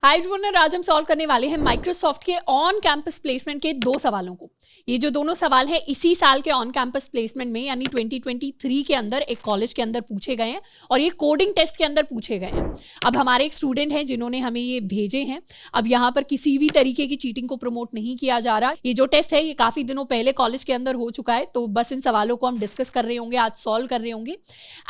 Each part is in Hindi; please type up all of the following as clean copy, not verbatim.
हाय एवरीवन, आज हम सॉल्व करने वाले हैं माइक्रोसॉफ्ट के ऑन कैंपस प्लेसमेंट के दो सवालों को। ये जो दोनों सवाल हैं इसी साल के ऑन कैंपस प्लेसमेंट में यानी 2023 के अंदर एक कॉलेज के अंदर पूछे गए हैं और ये कोडिंग टेस्ट के अंदर पूछे गए हैं। अब हमारे एक स्टूडेंट हैं जिन्होंने हमें ये भेजे हैं। अब यहाँ पर किसी भी तरीके की चीटिंग को प्रमोट नहीं किया जा रहा। ये जो टेस्ट है ये काफ़ी दिनों पहले कॉलेज के अंदर हो चुका है, तो बस इन सवालों को हम डिस्कस कर रहे होंगे, आज सॉल्व कर रहे होंगे।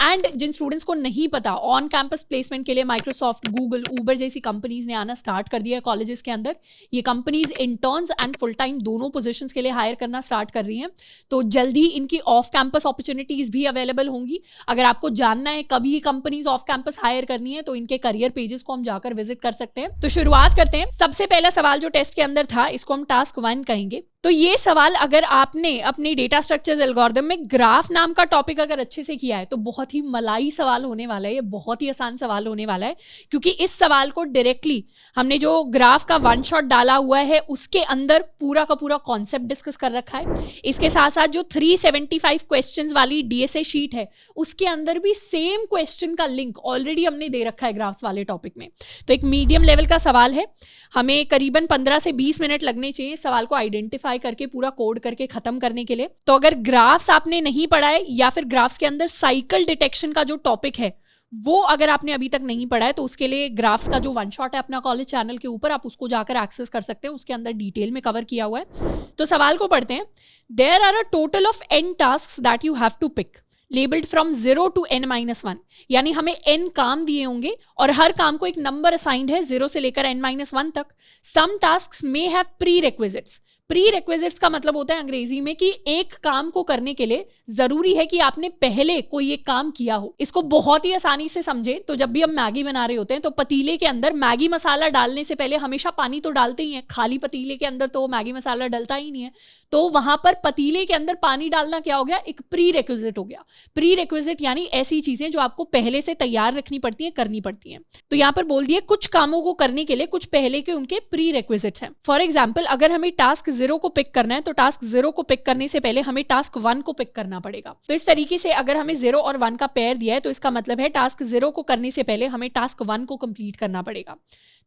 एंड जिन स्टूडेंट्स को नहीं पता, ऑन कैंपस प्लेसमेंट के लिए माइक्रोसॉफ्ट, गूगल, ऊबर जैसी कंपनीज ने आना स्टार्ट कर दिया कॉलेजेस के अंदर। ये companies interns and full time दोनों पोजीशंस के लिए हायर करना स्टार्ट कर रही हैं, तो जल्दी इनकी ऑफ कैंपस अपॉर्चुनिटीज भी अवेलेबल होंगी। अगर आपको जानना है कभी ये कंपनीज ऑफ कैंपस हायर करनी है तो इनके करियर पेजेस को हम जाकर विजिट कर सकते हैं। तो शुरुआत करते हैं। सबसे पहला सवाल जो टेस्ट के अंदर था इसको हम टास्क 1 कहेंगे। तो ये सवाल अगर आपने अपनी डेटा स्ट्रक्चर्स एल्गोरिथम में ग्राफ नाम का टॉपिक अगर अच्छे से किया है तो बहुत ही मलाई सवाल होने वाला है। ये बहुत ही आसान सवाल होने वाला है क्योंकि इस सवाल को डायरेक्टली हमने जो ग्राफ का वन शॉट डाला हुआ है उसके अंदर पूरा का पूरा कॉन्सेप्ट डिस्कस कर रखा है। इसके साथ साथ जो 375 क्वेश्चंस वाली डीएसए शीट है उसके अंदर भी सेम क्वेश्चन का लिंक ऑलरेडी हमने दे रखा है ग्राफ्स वाले टॉपिक में। तो एक मीडियम लेवल का सवाल है, हमें करीबन 15 से 20 मिनट लगने चाहिए सवाल को आइडेंटिफाई करके पूरा कोड करके खत्म करने के लिए। तो अगर ग्राफ्स आपने नहीं पढ़ा है या फिर ग्राफ्स के अंदर साइकिल डिटेक्शन का जो टॉपिक है वो अगर आपने अभी तक नहीं पढ़ा है तो उसके लिए ग्राफ्स का जो वन शॉट है अपना कॉलेज चैनल के ऊपर, आप उसको जाकर एक्सेस कर सकते हैं। उसके अंदर डिटेल में कवर किया हुआ है। तो सवाल को पढ़ते हैं। There are a total of n tasks that you have to pick labelled from 0 to n-1, यानी हमें n काम दिए होंगे और हर काम को एक नंबर असाइंड है 0 से लेकर n-1 तक। Some tasks may have prerequisites. Prerequisites का मतलब होता है अंग्रेजी में कि एक काम को करने के लिए जरूरी है कि आपने पहले कोई एक काम किया हो। इसको बहुत ही आसानी से समझे तो जब भी हम मैगी बना रहे होते हैं तो पतीले के अंदर मैगी मसाला डालने से पहले हमेशा पानी तो डालते ही हैं। खाली पतीले के अंदर तो मैगी मसाला डलता ही नहीं है। तो वहां पर पतीले के अंदर पानी डालना क्या हो गया, एक प्री रिक्विजिट हो गया। प्री रिक्विजिट यानी ऐसी चीजें जो आपको पहले से तैयार रखनी पड़ती हैं, करनी पड़ती हैं। तो यहां पर बोल दिए कुछ कामों को करने के लिए कुछ पहले के उनके प्री रिक्विजिट्स हैं। फॉर एग्जाम्पल अगर हमें टास्क 0 को पिक करना है तो टास्क 0 को पिक करने से पहले हमें टास्क 1 को पिक करना पड़ेगा। तो इस तरीके से अगर हमें 0 और 1 का पेयर दिया है तो इसका मतलब है टास्क 0 को करने से पहले हमें टास्क 1 को कंप्लीट करना पड़ेगा।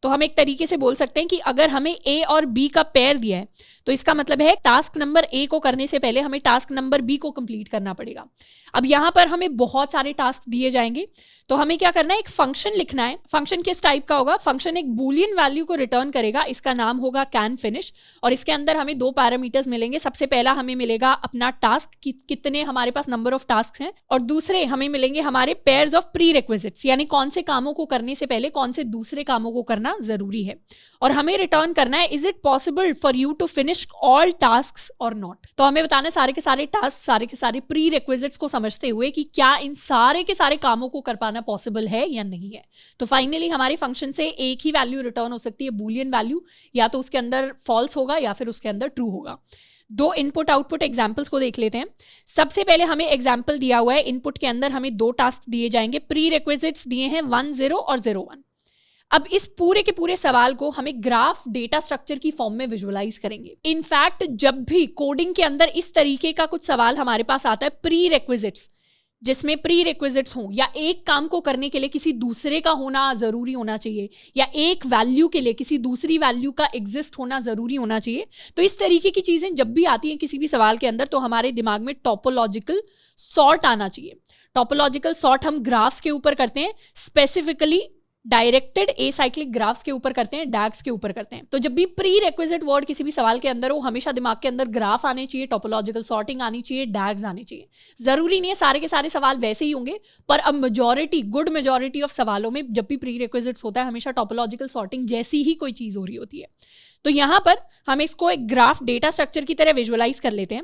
तो हम एक तरीके से बोल सकते हैं कि अगर हमें A और B का पेयर दिया है तो इसका मतलब है टास्क नंबर A को करने से पहले हमें टास्क नंबर B को कंप्लीट करना पड़ेगा। अब यहां पर हमें बहुत सारे टास्क दिए जाएंगे तो हमें क्या करना है, एक फंक्शन लिखना है। फंक्शन किस टाइप का होगा, फंक्शन एक बूलियन वैल्यू को रिटर्न करेगा, इसका नाम होगा कैन फिनिश और इसके अंदर हमें दो पैरामीटर्स मिलेंगे। सबसे पहला हमें मिलेगा अपना टास्क कितने हमारे पास नंबर ऑफ टास्क हैं और दूसरे हमें मिलेंगे हमारे पेयर्स ऑफ प्री रिक्विजिट्स यानी कौन से कामों को करने से पहले कौन से दूसरे कामों को करना जरूरी है। और हमें रिटर्न करना है is it possible for you to finish all tasks और नॉट। तो हमें बताना सारे के सारे टास्क, सारे के सारे प्री रिक्विजिट्स को समझते हुए कि क्या इन सारे के सारे कामों को कर पाना पॉसिबल है या नहीं है। तो फाइनली हमारे फंक्शन से एक ही वैल्यू रिटर्न हो सकती है, बूलियन वैल्यू, या तो उसके अंदर फॉल्स होगा या फिर उसके अंदर ट्रू होगा। दो इनपुट आउटपुट एग्जाम्पल्स को देख लेते हैं। सबसे पहले हमें एग्जाम्पल दिया हुआ है, इनपुट के अंदर हमें दो टास्क दिए जाएंगे, प्री रिक्विजिट्स दिए हैं 1 0 और 0 1। अब इस पूरे के पूरे सवाल को हमें ग्राफ डेटा स्ट्रक्चर की फॉर्म में विजुअलाइज करेंगे। इनफैक्ट जब भी कोडिंग के अंदर इस तरीके का कुछ सवाल हमारे पास आता है, प्री रिक्विजिट्स, जिसमें प्री रिक्विजिट्स हो या एक काम को करने के लिए किसी दूसरे का होना जरूरी होना चाहिए या एक वैल्यू के लिए किसी दूसरी वैल्यू का एग्जिस्ट होना जरूरी होना चाहिए, तो इस तरीके की चीजें जब भी आती हैं किसी भी सवाल के अंदर तो हमारे दिमाग में टोपोलॉजिकल सॉर्ट आना चाहिए। टोपोलॉजिकल सॉर्ट हम ग्राफ्स के ऊपर करते हैं, स्पेसिफिकली डायरेक्टेड एसाइक्लिक ग्राफ्स के ऊपर करते हैं, डैग्स के ऊपर करते हैं। तो जब भी प्री रिक्विजिट वर्ड किसी भी सवाल के अंदर हो हमेशा दिमाग के अंदर ग्राफ आने चाहिए, टोपोलॉजिकल सॉर्टिंग आनी चाहिए, डैग्स आने चाहिए। जरूरी नहीं है सारे के सारे सवाल वैसे ही होंगे, पर अब मेजॉरिटी, गुड मेजॉरिटी ऑफ सवालों में जब भी प्री रिक्विजिट्स होता है हमेशा टोपोलॉजिकल सॉर्टिंग जैसी ही कोई चीज हो रही होती है। तो यहां पर हम इसको एक ग्राफ डेटा स्ट्रक्चर की तरह विजुअलाइज कर लेते हैं।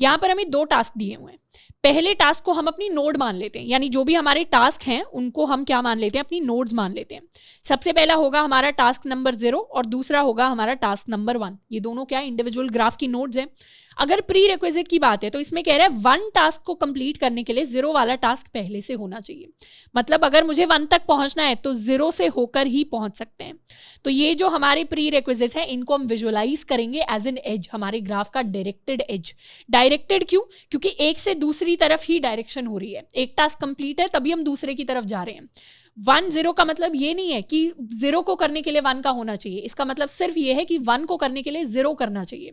यहां पर हमें दो टास्क दिए हुए हैं। पहले टास्क को हम अपनी नोड मान लेते हैं, यानी जो भी हमारे टास्क हैं उनको हम क्या मान लेते हैं, अपनी नोड्स मान लेते हैं। सबसे पहला होगा हमारा टास्क नंबर 0 और दूसरा होगा हमारा टास्क नंबर 1। ये दोनों क्या इंडिविजुअल ग्राफ की नोड्स हैं। अगर प्री रिक्विजिट की बात है तो इसमें कह रहा है 1 टास्क को कंप्लीट करने के लिए 0 वाला टास्क पहले से होना चाहिए। मतलब अगर मुझे 1 तक पहुंचना है तो 0 से होकर ही पहुंच सकते हैं। तो ये जो हमारे प्री रिक्विजिट है इनको हम विजुअलाइज करेंगे एज एन एज, हमारे ग्राफ का डायरेक्टेड एज। डायरेक्टेड क्यों, क्योंकि 1 से दूसरी तरफ ही डायरेक्शन हो रही है। एक टास्क कंप्लीट है तभी हम दूसरे की तरफ जा रहे हैं। 1 0 का मतलब ये नहीं है कि 0 को करने के लिए 1 का होना चाहिए, इसका मतलब सिर्फ ये है कि 1 को करने के लिए 0 करना चाहिए।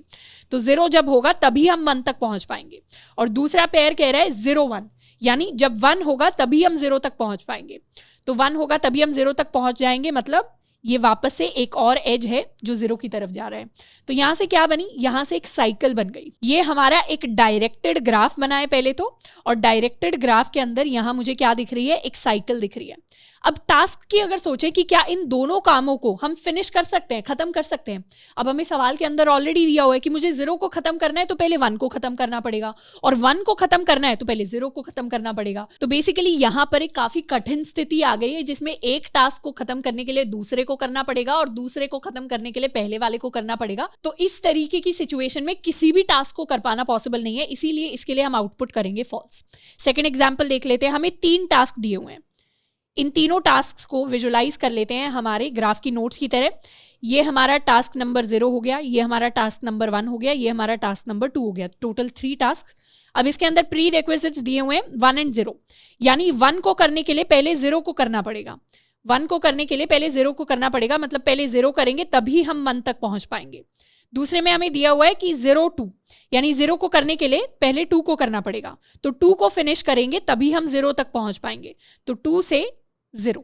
तो 0 जब होगा तभी हम 1 तक पहुंच पाएंगे। और दूसरा पेयर कह रहा है 0 1, यानी जब 1 होगा तभी हम 0 तक पहुंच पाएंगे। तो 1 होगा तभी हम 0 तक पहुंच जाएंगे, मतलब ये वापस से एक और एज है जो 0 की तरफ जा रहा है। तो यहां से क्या बनी, यहां से एक साइकिल बन गई। ये हमारा एक डायरेक्टेड ग्राफ बना है पहले तो, और डायरेक्टेड ग्राफ के अंदर यहां मुझे क्या दिख रही है, एक साइकिल दिख रही है। अब टास्क की अगर सोचें कि क्या इन दोनों कामों को हम फिनिश कर सकते हैं, खत्म कर सकते हैं। अब हमें सवाल के अंदर ऑलरेडी दिया हुआ है कि मुझे 0 को खत्म करना है तो पहले 1 को खत्म करना पड़ेगा, और 1 को खत्म करना है तो पहले 0 को खत्म करना पड़ेगा। तो बेसिकली यहां पर एक काफी कठिन स्थिति आ गई है, जिसमें एक टास्क को खत्म करने के लिए दूसरे को करना पड़ेगा और दूसरे को खत्म करने के लिए पहले वाले को करना पड़ेगा। तो इस तरीके की सिचुएशन में किसी भी टास्क को कर पाना पॉसिबल नहीं है, इसीलिए इसके लिए हम आउटपुट करेंगे फॉल्स। सेकेंड एग्जाम्पल देख लेते हैं। हमें 3 टास्क दिए हुए हैं, इन तीनों टास्क को विजुलाइज कर लेते हैं हमारे ग्राफ की नोट्स की तरह। ये हमारा टास्क नंबर 0 हो गया, ये हमारा टास्क नंबर 1 हो गया, ये हमारा टास्क नंबर 2 हो गया। Total 3 task. अब इसके अंदर प्री रिक्विजिट्स दिए हुए हैं 1 एंड 0, यानी 1 को करने के लिए पहले 0 को करना पड़ेगा। 1 को करने के लिए पहले 0 को करना पड़ेगा, मतलब पहले 0 करेंगे तभी हम 1 तक पहुंच पाएंगे। दूसरे में हमें दिया हुआ है कि 0 2, यानी 0 को करने के लिए पहले 2 को करना पड़ेगा। तो 2 को फिनिश करेंगे तभी हम 0 तक पहुंच पाएंगे। तो 2 से 0।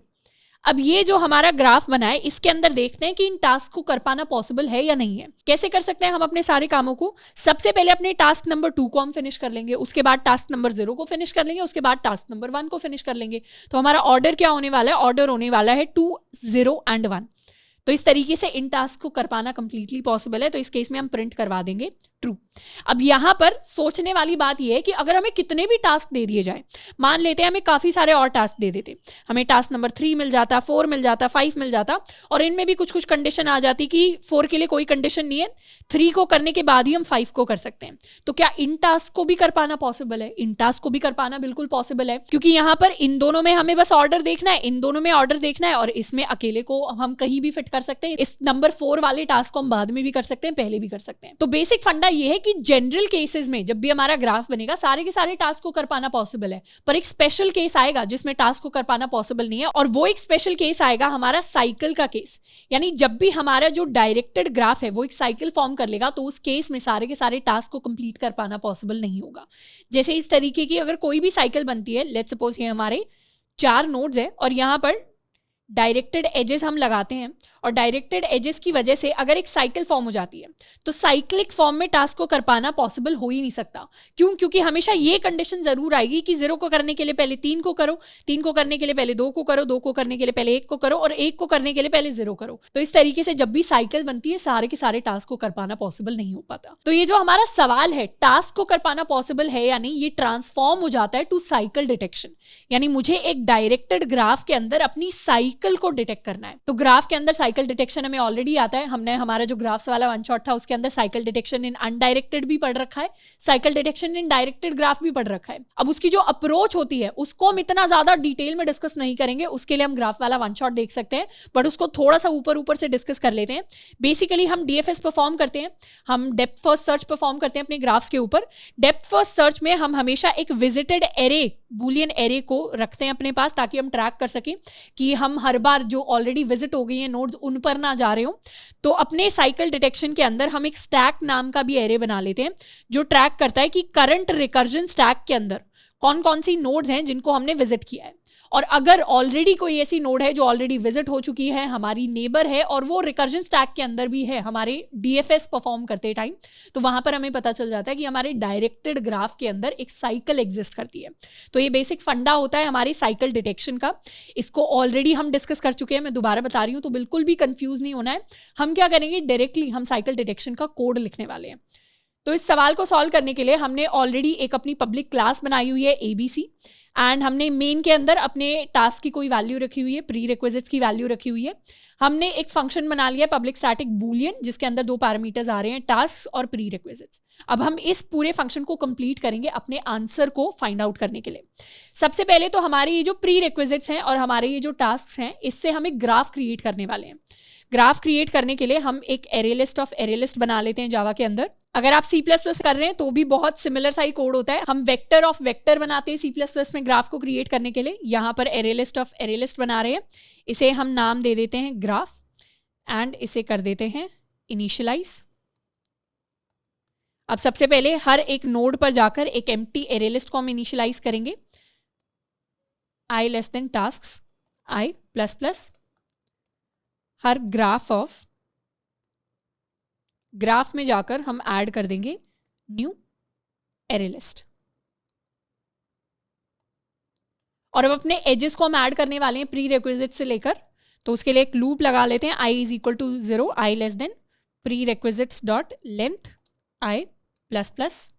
अब ये जो हमारा ग्राफ बना है, इसके अंदर देखते हैं कि इन टास्क को कर पाना पॉसिबल है या नहीं है। कैसे कर सकते हैं हम अपने सारे कामों को? सबसे पहले अपने टास्क नंबर 2 को हम फिनिश कर लेंगे, उसके बाद टास्क नंबर 0 को फिनिश कर लेंगे, उसके बाद टास्क नंबर 1 को फिनिश कर लेंगे। तो हमारा ऑर्डर क्या होने वाला है? ऑर्डर होने वाला है 2 0 एंड 1। तो इस तरीके से इन टास्क को कर पाना कंप्लीटली पॉसिबल है। तो इस केस में हम प्रिंट करवा देंगे ट्रू। अब यहां पर सोचने वाली बात यह है कि अगर हमें कितने भी टास्क दे दिए जाए, मान लेते हैं हमें काफी सारे और टास्क दे देते, हमें टास्क नंबर 3 मिल जाता, 4 मिल जाता, 5 मिल जाता, और इनमें भी कुछ कुछ कंडीशन आ जाती कि 4 के लिए कोई कंडीशन नहीं है, 3 को करने के बाद ही हम 5 को कर सकते हैं। तो क्या इन टास्क को भी कर पाना पॉसिबल है? इन टास्क को भी कर पाना बिल्कुल पॉसिबल है, क्योंकि यहां पर इन दोनों में हमें बस ऑर्डर देखना है, इन दोनों में ऑर्डर देखना है, और इसमें अकेले को हम कहीं भी फिट कर सकते हैं। इस नंबर 4 वाले टास्क को हम बाद में भी कर सकते हैं, पहले भी कर सकते हैं। तो बेसिक फंडा ये है कि जनरल केसेस में जब भी हमारा ग्राफ बनेगा, सारे के सारे टास्क को कर पाना पॉसिबल है, पर एक स्पेशल केस आएगा जिसमें टास्क को कर पाना पॉसिबल नहीं है, और वो एक स्पेशल केस आएगा हमारा साइकिल का केस। यानी जब भी हमारा जो डायरेक्टेड ग्राफ है वो एक साइकिल फॉर्म कर लेगा, तो उस केस में सारे के सारे टास्क को कंप्लीट कर पाना पॉसिबल नहीं होगा। जैसे इस तरीके की अगर कोई भी साइकिल बनती है, लेट्स सपोज ये हमारे 4 नोड्स है और यहां पर डायरेक्टेड एजेस हम लगाते हैं, और डायरेक्टेड एजेस की वजह से अगर एक साइकिल फॉर्म हो जाती है, तो साइक्लिक फॉर्म में टास्क को कर पाना पॉसिबल हो ही नहीं सकता। क्यों? क्योंकि हमेशा ये कंडीशन जरूर आएगी कि 0 को करने के लिए पहले 3 को करो, 3 को करने के लिए पहले 2 को करो, 2 को करने के लिए पहले 1 को करो, और 1 को करने के लिए पहले 0 करो। तो इस तरीके से जब भी साइकिल बनती है, सारे के सारे टास्क को कर पाना पॉसिबल नहीं हो पाता। तो ये जो हमारा सवाल है टास्क को कर पाना पॉसिबल है या नहीं, ये ट्रांसफॉर्म हो जाता है टू साइकिल डिटेक्शन। यानी मुझे एक डायरेक्टेड ग्राफ के अंदर अपनी साइकिल को डिटेक्ट करना है। तो ग्राफ के अंदर साइकिल डिटेक्शन हमें ऑलरेडी आता है, हमने हमारा जो ग्राफ्स वाला वन शॉट था उसके अंदर साइकिल डिटेक्शन इन अनडायरेक्टेड भी पढ़ रखा है, साइकिल डिटेक्शन इन डायरेक्टेड ग्राफ भी पढ़ रखा है। अब उसकी जो अप्रोच होती है उसको हम इतना ज्यादा डिटेल में डिस्कस नहीं करेंगे, उसके लिए हम ग्राफ वाला वन शॉट देख सकते हैं, बट उसको थोड़ा सा ऊपर ऊपर से डिस्कस कर लेते हैं। बेसिकली हम डीएफएस परफॉर्म करते हैं, हम डेप्थ फर्स्ट सर्च परफॉर्म करते हैं अपने ग्राफ्स के ऊपर। डेप्थ फर्स्ट सर्च में हम हमेशा एक विजिटेड एरे, बूलियन एरे को रखते हैं अपने पास, ताकि हम ट्रैक कर सकें कि हम हर बार जो ऑलरेडी विजिट हो गई है नोड्स उन पर ना जा रहे हो। तो अपने साइकिल डिटेक्शन के अंदर हम एक स्टैक नाम का भी एरे बना लेते हैं, जो ट्रैक करता है कि करंट रिकर्जन स्टैक के अंदर कौन कौन सी नोड्स हैं जिनको हमने विजिट किया है। और अगर ऑलरेडी कोई ऐसी नोड है जो ऑलरेडी विजिट हो चुकी है, हमारी नेबर है, और वो रिकर्जन स्टैक के अंदर भी है हमारे डीएफएस परफॉर्म करते टाइम, तो वहां पर हमें पता चल जाता है कि हमारे डायरेक्टेड ग्राफ के अंदर एक साइकिल एग्जिस्ट करती है। तो ये बेसिक फंडा होता है हमारे साइकिल डिटेक्शन का। इसको ऑलरेडी हम डिस्कस कर चुके हैं, मैं दोबारा बता रही हूँ, तो बिल्कुल भी कंफ्यूज नहीं होना है। हम क्या करेंगे, डायरेक्टली हम साइकिल डिटेक्शन का कोड लिखने वाले हैं। तो इस सवाल को सॉल्व करने के लिए हमने ऑलरेडी एक अपनी पब्लिक क्लास बनाई हुई है एबीसी, एंड हमने मेन के अंदर अपने टास्क की कोई वैल्यू रखी हुई है, प्री रिक्विजिट्स की वैल्यू रखी हुई है। हमने एक फंक्शन बना लिया पब्लिक स्टैटिक बूलियन, जिसके अंदर 2 पैरामीटर्स आ रहे हैं, टास्क और प्री रिक्विजिट्स। अब हम इस पूरे फंक्शन को कंप्लीट करेंगे अपने आंसर को फाइंड आउट करने के लिए। सबसे पहले तो हमारे ये जो प्री रिक्विजिट्स हैं और हमारे ये जो टास्क हैं, इससे हम एक ग्राफ क्रिएट करने वाले हैं। ग्राफ क्रिएट करने के लिए हम एक array list of array list बना लेते हैं जावा के अंदर। अगर आप C++ कर रहे हैं तो भी बहुत सिमिलर सा ही कोड होता है। हम वेक्टर ऑफ वेक्टर बनाते हैं C++ में ग्राफ को क्रिएट करने के लिए। यहाँ पर array list of array list बना रहे हैं। इसे हम नाम दे देते हैं ग्राफ एंड इसे कर देते हैं इनिशियलाइज। अब सबसे पहले हर एक नोड पर जाकर एक एम्प्टी एरे लिस्ट को हम इनिशियलाइज करेंगे। i less then tasks i plus plus her graph में जाकर हम ऐड कर देंगे न्यू एरे लिस्ट। और अब अपने एजेस को हम ऐड करने वाले हैं प्री रिक्विजिट से लेकर, तो उसके लिए एक लूप लगा लेते हैं। i is equal to 0, i less than prerequisites dot length i plus plus.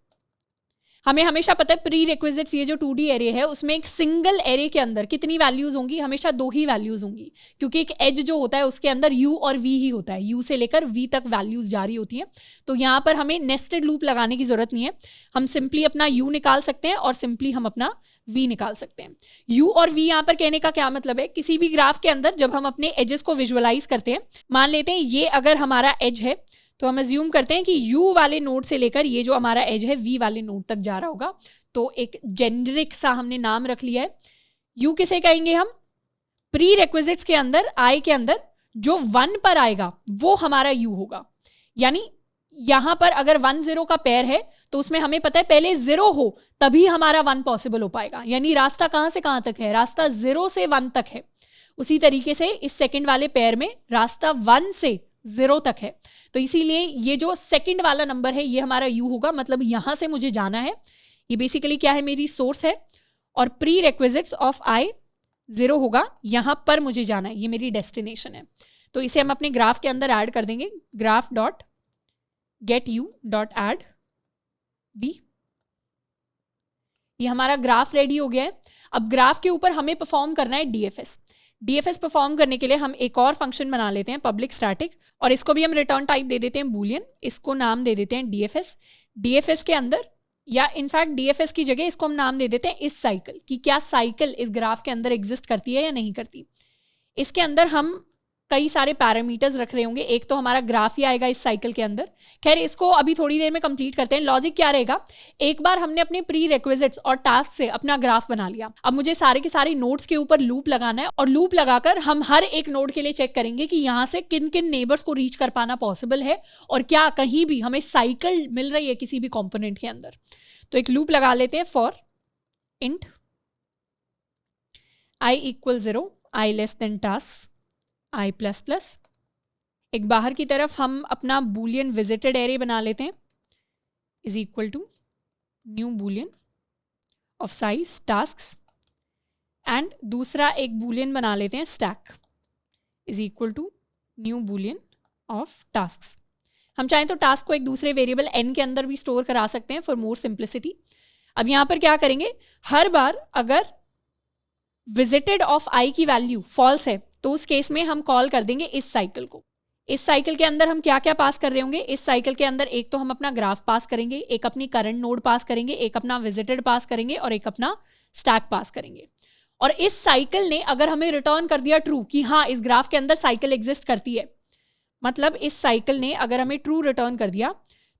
हमें हमेशा पता है प्री रिक्विजिट्स ये जो 2D एरे है उसमें एक सिंगल एरे के अंदर कितनी वैल्यूज होंगी, हमेशा 2 ही वैल्यूज होंगी, क्योंकि एक एज जो होता है उसके अंदर u और v ही होता है, u से लेकर v तक वैल्यूज जारी होती हैं। तो यहाँ पर हमें नेस्टेड लूप लगाने की जरूरत नहीं है, हम सिंपली अपना u निकाल सकते हैं और सिंपली हम अपना v निकाल सकते हैं। u और v यहाँ पर कहने का क्या मतलब है, किसी भी ग्राफ के अंदर जब हम अपने एजेस को विजुअलाइज करते हैं, मान लेते हैं ये अगर हमारा एज है तो हम अज्यूम करते हैं कि u वाले नोड से लेकर ये जो हमारा एज है v वाले नोड तक जा रहा होगा। तो एक जेनरिक सा हमने नाम रख लिया है। u किसे कहेंगे हम, प्री रिक्विजिट्स के अंदर i के अंदर जो 1 पर आएगा वो हमारा u होगा। यानी यहां पर अगर 1 0 का पेयर है तो उसमें हमें पता है पहले 0 हो तभी हमारा 1 पॉसिबल हो पाएगा। यानी रास्ता कहां से कहां तक है, रास्ता 0 से 1 तक है। उसी तरीके से इस सेकंड वाले पेयर में रास्ता 1 से 0 तक है। तो इसीलिए ये जो सेकंड वाला नंबर है ये हमारा u होगा, मतलब यहां से मुझे जाना है। ये बेसिकली क्या है, मेरी सोर्स है और प्री रिक्विजिट्स ऑफ i 0 होगा, यहां पर मुझे जाना है, ये मेरी डेस्टिनेशन है। तो इसे हम अपने ग्राफ के अंदर ऐड कर देंगे, graph dot get U dot add b। ये हमारा ग्राफ रेडी हो गया है। अब ग्राफ के ऊपर हमें परफॉर्म करना है डीएफएस। डीएफएस परफॉर्म करने के लिए हम एक और फंक्शन बना लेते हैं पब्लिक स्टैटिक, और इसको भी हम रिटर्न टाइप दे देते हैं बूलियन। इसको नाम दे देते हैं डीएफएस। डीएफएस के अंदर, या इनफैक्ट डीएफएस की जगह इसको हम नाम दे देते हैं इस साइकिल, कि क्या साइकिल इस ग्राफ के अंदर एग्जिस्ट करती है या नहीं करती। इसके अंदर हम कई सारे पैरामीटर्स रख रहे होंगे। एक तो हमारा ग्राफ ही आएगा इस साइकिल के अंदर। खैर इसको अभी थोड़ी देर में कंप्लीट करते हैं। लॉजिक क्या रहेगा, एक बार हमने अपने प्री रिक्विजिट्स और टास्क से अपना ग्राफ बना लिया, अब मुझे सारे के सारे नोड्स के ऊपर लूप लगाना है, और लूप लगाकर हम हर एक नोड के लिए चेक करेंगे कि यहाँ से किन किन नेबर्स को रीच कर पाना पॉसिबल है और क्या कहीं भी हमें साइकिल मिल रही है किसी भी कॉम्पोनेंट के अंदर। तो एक लूप लगा लेते हैं for int i equal 0, i less then task i plus plus. एक बाहर की तरफ हम अपना बूलियन विजिटेड एरे बना लेते हैं, is equal to new boolean of size tasks, and दूसरा एक बूलियन बना लेते हैं stack, is equal to new boolean of tasks. हम चाहें तो टास्क को एक दूसरे वेरिएबल n के अंदर भी स्टोर करा सकते हैं फॉर मोर सिंप्लिसिटी। अब यहां पर क्या करेंगे, हर बार अगर विजिटेड ऑफ i की वैल्यू फॉल्स है तो उस केस में हम कॉल कर देंगे इस साइकिल को। इस साइकिल के अंदर हम क्या क्या पास कर रहे होंगे, इस साइकिल के अंदर एक तो हम अपना ग्राफ पास करेंगे, एक अपनी करंट नोड पास करेंगे, एक अपना विजिटेड पास करेंगे और एक अपना स्टैक पास करेंगे। और इस साइकिल ने अगर हमें रिटर्न कर दिया ट्रू कि हाँ इस ग्राफ के अंदर साइकिल एग्जिस्ट करती है, मतलब इस साइकिल ने अगर हमें ट्रू रिटर्न कर दिया,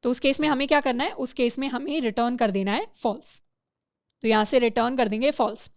तो उस केस में हमें क्या करना है, उस केस में हमें रिटर्न कर देना है फॉल्स। तो यहां से रिटर्न कर देंगे फॉल्स।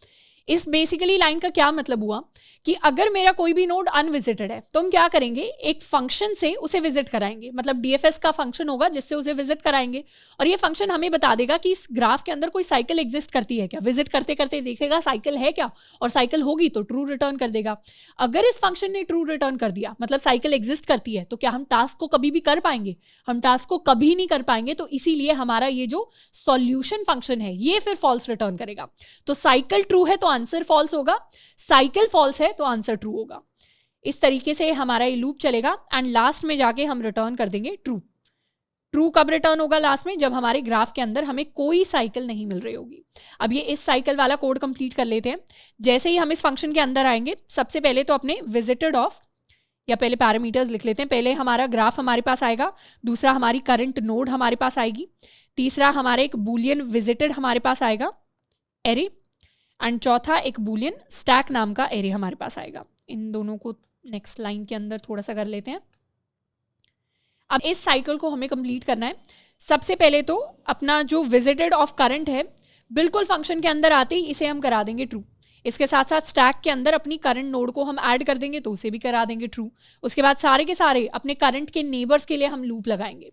इस बेसिकली लाइन का क्या मतलब हुआ कि अगर मेरा कोई भी नोड अनविजिटेड है तो हम क्या करेंगे, एक फंक्शन से उसे विजिट कराएंगे, मतलब डीएफएस का फंक्शन होगा जिससे उसे विजिट कराएंगे, और ये फंक्शन हमें बता देगा कि इस ग्राफ के अंदर कोई साइकिल एग्जिस्ट करती है क्या। विजिट करते करते देखेगा साइकिल है क्या, और साइकिल होगी तो ट्रू रिटर्न कर देगा। अगर इस फंक्शन ने ट्रू रिटर्न कर दिया, मतलब साइकिल एग्जिस्ट करती है, तो क्या हम टास्क को कभी भी कर पाएंगे, हम टास्क को कभी नहीं कर पाएंगे। तो इसीलिए हमारा ये जो सॉल्यूशन फंक्शन है ये फिर फॉल्स रिटर्न करेगा। तो साइकिल ट्रू है तो आंसर फॉल्स होगा, साइकिल फॉल्स है तो आंसर ट्रू होगा। इस तरीके से हमारा ये लूप चलेगा एंड लास्ट में जाके हम रिटर्न कर देंगे ट्रू। ट्रू कब रिटर्न होगा लास्ट में, जब हमारे ग्राफ के अंदर हमें कोई साइकिल नहीं मिल रही होगी। अब ये इस साइकिल वाला कोड कंप्लीट कर लेते हैं। जैसे ही हम इस फंक्शन के अंदर आएंगे, सबसे पहले तो अपने विजिटेड ऑफ, या पहले पैरामीटर्स लिख लेते हैं। पहले हमारा ग्राफ हमारे पास आएगा, दूसरा हमारी करंट नोड हमारे पास आएगी, तीसरा हमारा एक बूलियन विजिटेड हमारे पास आएगा एरे, एंड चौथा एक बूलियन स्टैक नाम का एरे हमारे पास आएगा। इन दोनों को नेक्स्ट लाइन के अंदर थोड़ा सा कर लेते हैं। अब इस साइकिल को हमें कंप्लीट करना है। सबसे पहले तो अपना जो विजिटेड ऑफ करंट है बिल्कुल फंक्शन के अंदर आते ही इसे हम करा देंगे ट्रू। इसके साथ साथ स्टैक के अंदर अपनी करंट नोड को हम ऐड कर देंगे तो उसे भी करा देंगे ट्रू। उसके बाद सारे के सारे अपने करंट के नेबर्स के लिए हम लूप लगाएंगे।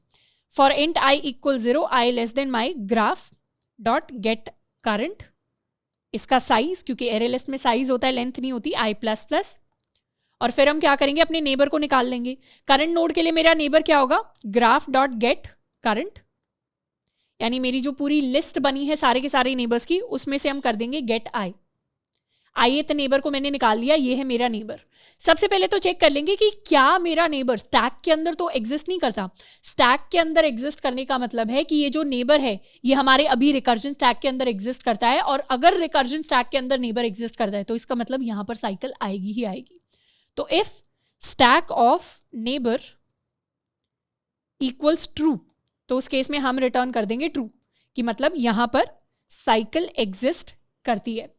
For int I equal 0 I less than my graph dot gate current, इसका साइज, क्योंकि एरे लिस्ट में साइज होता है लेंथ नहीं होती, आई प्लस प्लस। और फिर हम क्या करेंगे, अपने नेबर को निकाल लेंगे। करंट नोड के लिए मेरा नेबर क्या होगा, ग्राफ डॉट गेट करंट, यानी मेरी जो पूरी लिस्ट बनी है सारे के सारे नेबर्स की उसमें से हम कर देंगे गेट आई। ith नेबर को मैंने निकाल लिया, ये है मेरा नेबर। सबसे पहले तो चेक कर लेंगे कि क्या मेरा नेबर स्टैक के अंदर तो एग्जिस्ट नहीं करता। स्टैक के अंदर एग्जिस्ट करने का मतलब है कि ये जो नेबर है ये हमारे अभी रिकर्जन स्टैक के अंदर एग्जिस्ट करता है, और अगर रिकर्जन स्टैक के अंदर नेबर एग्जिस्ट करता है तो इसका मतलब यहां पर साइकिल आएगी ही आएगी। तो if stack of neighbour equals true, तो उस केस में हम रिटर्न कर देंगे ट्रू, कि मतलब यहां पर साइकिल एग्जिस्ट करती है।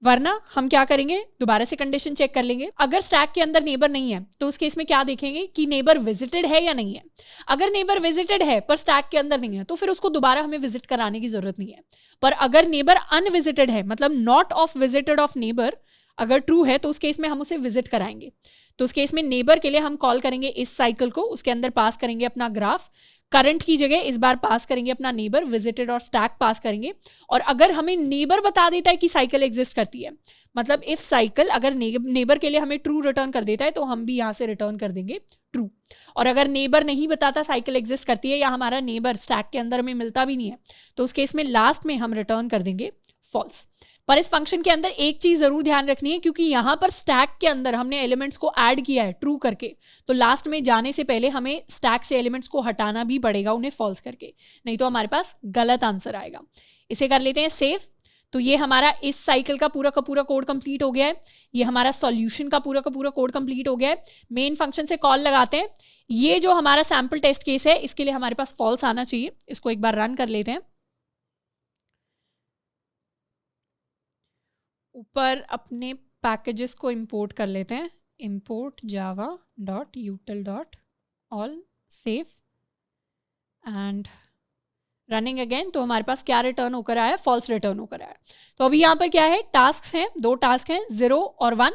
वरना हम क्या करेंगे, दोबारा से कंडीशन चेक कर लेंगे। अगर स्टैक के अंदर नेबर नहीं है तो उस केस में क्या देखेंगे कि नेबर विजिटेड है या नहीं है। अगर नेबर विजिटेड है पर स्टैक के अंदर नहीं है तो फिर उसको दोबारा हमें विजिट कराने की जरूरत नहीं है। पर अगर नेबर अनविजिटेड है, मतलब not of visited of neighbour, अगर ट्रू है तो उस केस में हम उसे विजिट कराएंगे। तो उस केस में नेबर के लिए हम कॉल करेंगे इस साइकिल को, उसके अंदर पास करेंगे अपना ग्राफ, करंट की जगह इस बार पास करेंगे अपना नेबर, विजिटेड और स्टैक पास करेंगे। और अगर हमें नेबर बता देता है कि साइकिल एग्जिस्ट करती है, मतलब इफ साइकिल अगर नेबर के लिए हमें ट्रू रिटर्न कर देता है तो हम भी यहां से रिटर्न कर देंगे ट्रू। और अगर नेबर नहीं बताता साइकिल एग्जिस्ट करती है या हमारा नेबर स्टैक के अंदर हमें मिलता भी नहीं है तो उस केस में लास्ट में हम रिटर्न कर देंगे फॉल्स। पर इस फंक्शन के अंदर एक चीज जरूर ध्यान रखनी है, क्योंकि यहां पर स्टैक के अंदर हमने एलिमेंट्स को ऐड किया है ट्रू करके, तो लास्ट में जाने से पहले हमें स्टैक से एलिमेंट्स को हटाना भी पड़ेगा उन्हें फॉल्स करके, नहीं तो हमारे पास गलत आंसर आएगा। इसे कर लेते हैं सेव। तो ये हमारा इस साइकिल का पूरा कोड कंप्लीट हो गया है। ये हमारा सॉल्यूशन का पूरा कोड कंप्लीट हो गया है। मेन फंक्शन से कॉल लगाते हैं। ये जो हमारा सैंपल टेस्ट केस है इसके लिए हमारे पास फॉल्स आना चाहिए। इसको एक बार रन कर लेते हैं। ऊपर अपने पैकेजेस को इंपोर्ट कर लेते हैं, import java.util.all, save and running again. तो हमारे पास क्या रिटर्न होकर आया, फॉल्स रिटर्न होकर आया। तो अभी यहाँ पर क्या है, टास्क हैं, 2 टास्क हैं, 0 और 1।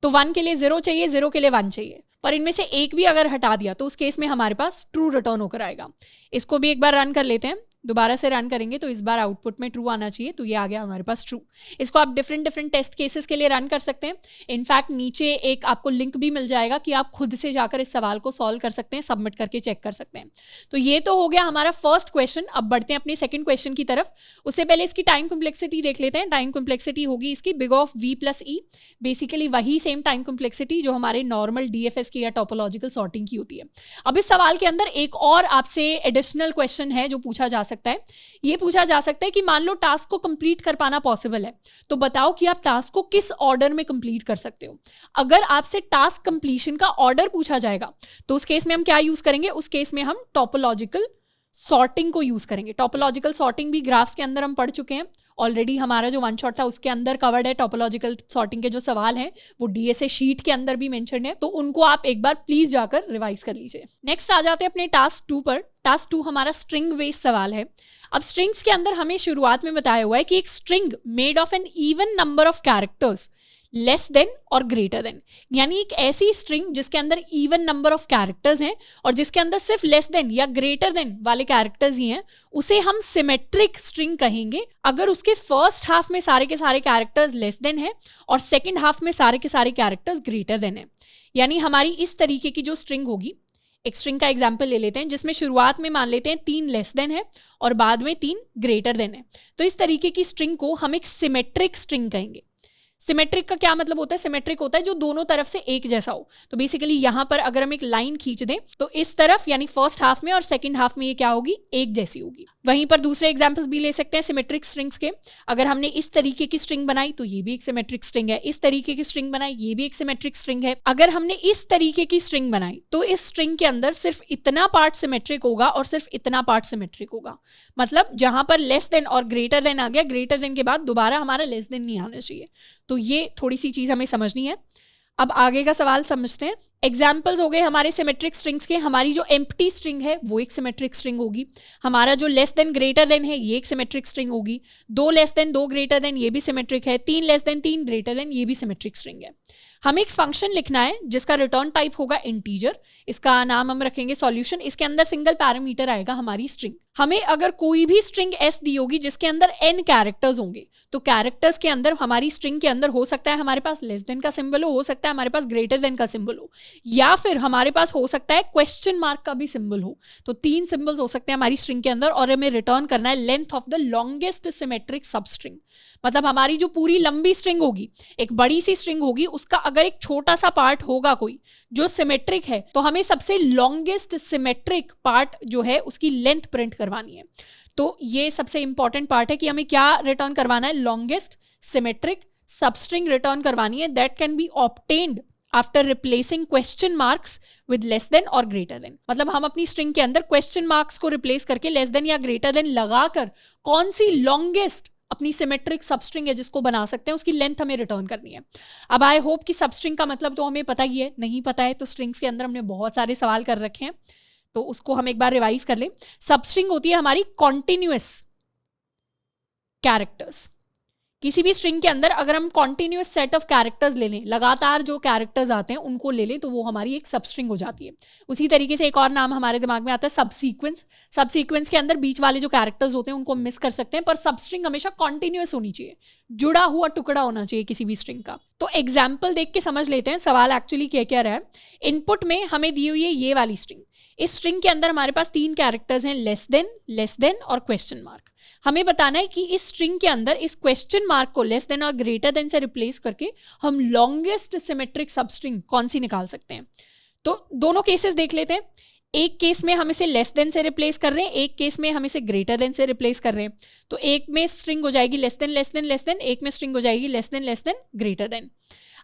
तो 1 के लिए 0 चाहिए, 0 के लिए 1 चाहिए, पर इनमें से एक भी अगर हटा दिया तो उस केस में हमारे पास ट्रू रिटर्न होकर आएगा। इसको भी एक बार रन कर लेते हैं। दोबारा से रन करेंगे तो इस बार आउटपुट में ट्रू आना चाहिए, तो ये आ गया हमारे पास ट्रू। इसको आप डिफरेंट टेस्ट केसेस के लिए रन कर सकते हैं। इनफैक्ट नीचे एक आपको लिंक भी मिल जाएगा कि आप खुद से जाकर इस सवाल को सॉल्व कर सकते हैं, सबमिट करके चेक कर सकते हैं। तो ये तो हो गया हमारा फर्स्ट क्वेश्चन। अब बढ़ते हैं अपने सेकंड क्वेश्चन की तरफ। उससे पहले इसकी टाइम कॉम्प्लेक्सिटी देख लेते हैं। टाइम कॉम्प्लेक्सिटी होगी इसकी big of v plus E, basically वही सेम टाइम कॉम्प्लेक्सिटी जो हमारे नॉर्मल डीएफएस की या टोपोलॉजिकल सॉर्टिंग की होती है। अब इस सवाल के अंदर एक और आपसे एडिशनल क्वेश्चन है जो पूछा जा सकता है। ये पूछा जा सकता है कि मान लो टास्क को कंप्लीट कर पाना पॉसिबल है, तो बताओ कि आप टास्क को किस ऑर्डर में कंप्लीट कर सकते हो। अगर आपसे टास्क कंप्लीशन का ऑर्डर पूछा जाएगा तो उस केस में हम क्या यूज करेंगे, उस केस में हम टोपोलॉजिकल सॉर्टिंग को यूज करेंगे। टोपोलॉजिकल सॉर्टिंग भी ग्राफ्स के अंदर हम पढ़ चुके हैं ऑलरेडी। हमारा जो वन शॉट था उसके अंदर कवर्ड है। टोपोलॉजिकल सॉर्टिंग के जो सवाल हैं वो डीएसए शीट के अंदर भी मेंशन है, तो उनको आप एक बार प्लीज जाकर रिवाइज कर लीजिए। नेक्स्ट आ जाते हैं अपने टास्क 2 पर। टास्क 2 हमारा स्ट्रिंग बेस्ड सवाल है। अब स्ट्रिंग्स के अंदर हमें शुरुआत में बताया हुआ है कि एक string made of an even number of characters less than और ग्रेटर देन, यानी एक ऐसी स्ट्रिंग जिसके अंदर इवन नंबर ऑफ कैरेक्टर्स हैं और जिसके अंदर सिर्फ लेस देन या ग्रेटर देन वाले कैरेक्टर्स ही हैं, उसे हम सिमेट्रिक स्ट्रिंग कहेंगे अगर उसके फर्स्ट हाफ में सारे के सारे कैरेक्टर्स लेस देन है और सेकंड हाफ में सारे के सारे कैरेक्टर्स ग्रेटर देन है। यानी हमारी इस तरीके की जो स्ट्रिंग होगी, एक स्ट्रिंग का एग्जाम्पल ले लेते हैं जिसमें शुरुआत में मान लेते हैं 3 लेस देन है और बाद में 3 ग्रेटर देन है, तो इस तरीके की स्ट्रिंग को हम एक सिमेट्रिक स्ट्रिंग कहेंगे। सिमेट्रिक का क्या मतलब होता है, सिमेट्रिक होता है जो दोनों तरफ से एक जैसा हो। तो बेसिकली यहां पर अगर हम एक लाइन खींच दें तो इस तरफ यानी फर्स्ट हाफ में और सेकंड हाफ में ये क्या होगी, एक जैसी होगी। वहीं पर दूसरे एग्जांपल्स भी ले सकते हैं सिमेट्रिक स्ट्रिंग्स के। अगर हमने इस तरीके की स्ट्रिंग बनाई तो ये भी एक सिमेट्रिक स्ट्रिंग है, इस तरीके की स्ट्रिंग बनाई ये भी एक सिमेट्रिक स्ट्रिंग है। अगर हमने इस तरीके की स्ट्रिंग बनाई तो इस स्ट्रिंग के अंदर सिर्फ इतना पार्ट सिमेट्रिक होगा और सिर्फ इतना पार्ट सिमेट्रिक होगा। मतलब जहां पर लेस देन और ग्रेटर देन आ गया, ग्रेटर देन के बाद दोबारा हमारा लेस देन नहीं आना चाहिए। तो ये थोड़ी सी चीज हमें समझनी है। अब आगे का सवाल समझते हैं। एग्जाम्पल्स हो गए हमारे सिमेट्रिक स्ट्रिंग्स के। हमारी जो एम्प्टी स्ट्रिंग है वो एक सिमेट्रिक स्ट्रिंग होगी। हमारा जो लेस देन ग्रेटर देन है ये एक सिमेट्रिक स्ट्रिंग होगी। 2 लेस देन 2 ग्रेटर देन ये भी सिमेट्रिक है। 3 लेस देन 3 ग्रेटर देन ये भी सिमेट्रिक स्ट्रिंग है। हमें एक फंक्शन लिखना है जिसका रिटर्न टाइप होगा इंटीजर। इसका नाम हम रखेंगे सॉल्यूशन। इसके अंदर सिंगल पैरामीटर आएगा हमारी स्ट्रिंग। हमें अगर कोई भी स्ट्रिंग एस दी होगी जिसके अंदर n कैरेक्टर्स होंगे, तो कैरेक्टर्स के अंदर हमारी स्ट्रिंग के अंदर हो सकता है हमारे पास लेस देन का सिंबल हो सकता है हमारे पास ग्रेटर देन का सिंबल हो, या फिर हमारे पास हो सकता है क्वेश्चन मार्क का भी सिंबल हो। तो 3 सिंबल्स हो सकते हैं हमारी स्ट्रिंग के अंदर, और हमें रिटर्न करना है length of the longest symmetric substring. मतलब हमारी जो पूरी लंबी स्ट्रिंग होगी, एक बड़ी सी स्ट्रिंग होगी, उसका अगर एक छोटा सा पार्ट होगा कोई जो सिमेट्रिक है, तो हमें सबसे लॉन्गेस्ट सिमेट्रिक पार्ट जो है उसकी लेंथ प्रिंट करवानी है। तो ये सबसे इंपॉर्टेंट पार्ट है कि हमें क्या रिटर्न करवाना है, लॉन्गेस्ट सिमेट्रिक सबस्ट्रिंग रिटर्न करवानी है that can be obtained after replacing question marks with less than और ग्रेटर देन। मतलब हम अपनी स्ट्रिंग के अंदर क्वेश्चन मार्क्स को रिप्लेस करके लेस देन या ग्रेटर देन लगाकर कौन सी लॉन्गेस्ट अपनी सिमेट्रिक सबस्ट्रिंग है जिसको बना सकते हैं उसकी लेंथ हमें रिटर्न करनी है। अब आई होप कि सबस्ट्रिंग का मतलब तो हमें पता ही है, नहीं पता है तो स्ट्रिंग्स के अंदर हमने बहुत सारे सवाल कर रखे हैं, तो उसको हम एक बार रिवाइज कर लें। सबस्ट्रिंग होती है हमारी कॉन्टिन्यूअस कैरेक्टर्स। किसी भी स्ट्रिंग के अंदर अगर हम कॉन्टिन्यूअस सेट ऑफ कैरेक्टर्स ले लें, लगातार जो कैरेक्टर्स आते हैं उनको ले लें, तो वो हमारी एक सबस्ट्रिंग हो जाती है। उसी तरीके से एक और नाम हमारे दिमाग में आता है सबसीक्वेंस। सबसीक्वेंस के अंदर बीच वाले जो कैरेक्टर्स होते हैं उनको मिस कर सकते हैं, पर सबस्ट्रिंग हमेशा कॉन्टिन्यूअस होनी चाहिए, जुड़ा हुआ टुकड़ा होना चाहिए किसी भी स्ट्रिंग का। तो एग्जाम्पल देख के समझ लेते हैं सवाल एक्चुअली क्या क्या रहा है। इनपुट में हमें दी हुई है ये वाली स्ट्रिंग। इस स्ट्रिंग के अंदर हमारे पास 3 कैरेक्टर्स हैं, लेस देन और क्वेश्चन मार्क। हमें बताना है कि इस स्ट्रिंग के अंदर इस क्वेश्चन मार्क को लेस देन और ग्रेटर देन से रिप्लेस करके हम लॉन्गेस्ट सिमेट्रिक सबस्ट्रिंग कौन सी निकाल सकते हैं। तो दोनों केसेस देख लेते हैं। एक केस में हम इसे लेस देन से रिप्लेस कर रहे हैं, एक केस में हम इसे ग्रेटर देन से रिप्लेस कर रहे हैं। तो एक में स्ट्रिंग हो जाएगी लेस देन, एक में स्ट्रिंग हो जाएगी लेस देन ग्रेटर देन।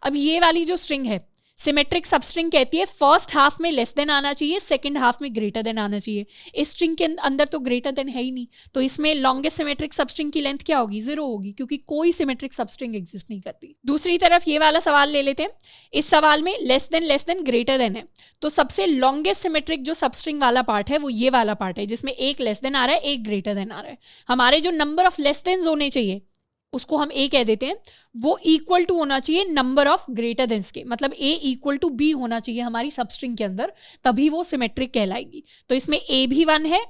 अब ये वाली जो स्ट्रिंग है सिमेट्रिक सबस्ट्रिंग कहती है फर्स्ट हाफ में लेस देन आना चाहिए, सेकंड हाफ में ग्रेटर देन आना चाहिए। इस स्ट्रिंग के अंदर तो ग्रेटर देन है ही नहीं, तो इसमें लॉन्गेस्ट सिमेट्रिक सबस्ट्रिंग की लेंथ क्या होगी, 0 होगी, क्योंकि कोई सिमेट्रिक सबस्ट्रिंग एग्जिस्ट नहीं करती। दूसरी तरफ ये वाला सवाल ले लेते हैं। इस सवाल में लेस देन ग्रेटर देन है, तो सबसे लॉन्गेस्ट सिमेट्रिक जो सबस्ट्रिंग वाला पार्ट है वो ये वाला पार्ट है जिसमें एक लेस देन आ रहा है, एक ग्रेटर देन आ रहा है। हमारे जो नंबर ऑफ लेस देन होने चाहिए उसको हम ए कह देते हैं, वो इक्वल टू होना चाहिए नंबर ऑफ ग्रेटर देन्स के। मतलब ए इक्वल टू बी होना चाहिए हमारी सबस्ट्रिंग के अंदर, तभी वो सिमेट्रिक कहलाएगी। तो इसमें ए भी 1 है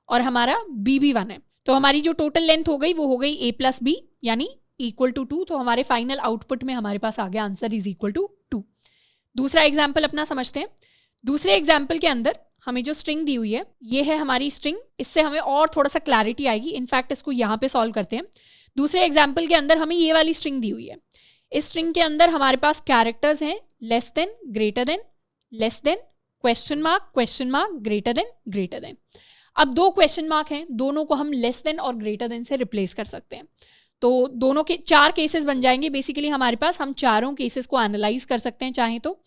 और हमारा बी भी 1 है, तो हमारी जो टोटल लेंथ हो गई वो हो गई ए प्लस बी यानी इक्वल टू 2। तो हमारे फाइनल आउटपुट में हमारे पास आ गया आंसर इज इक्वल टू 2। दूसरा एग्जाम्पल अपना समझते हैं। दूसरे एग्जाम्पल के अंदर हमें जो स्ट्रिंग दी हुई है ये है हमारी स्ट्रिंग। इससे हमें और थोड़ा सा क्लैरिटी आएगी। इनफैक्ट इसको यहाँ पे सॉल्व करते हैं। दूसरे एग्जाम्पल के अंदर हमें ये वाली स्ट्रिंग दी हुई है। इस स्ट्रिंग के अंदर हमारे पास कैरेक्टर्स हैं less than, greater than, less than, question mark, greater than. अब 2 क्वेश्चन मार्क हैं, दोनों को हम लेस देन और ग्रेटर देन से रिप्लेस कर सकते हैं। तो दोनों के 4 केसेस बन जाएंगे बेसिकली हमारे पास। हम चारों केसेस को एनालाइज कर सकते हैं चाहें तो।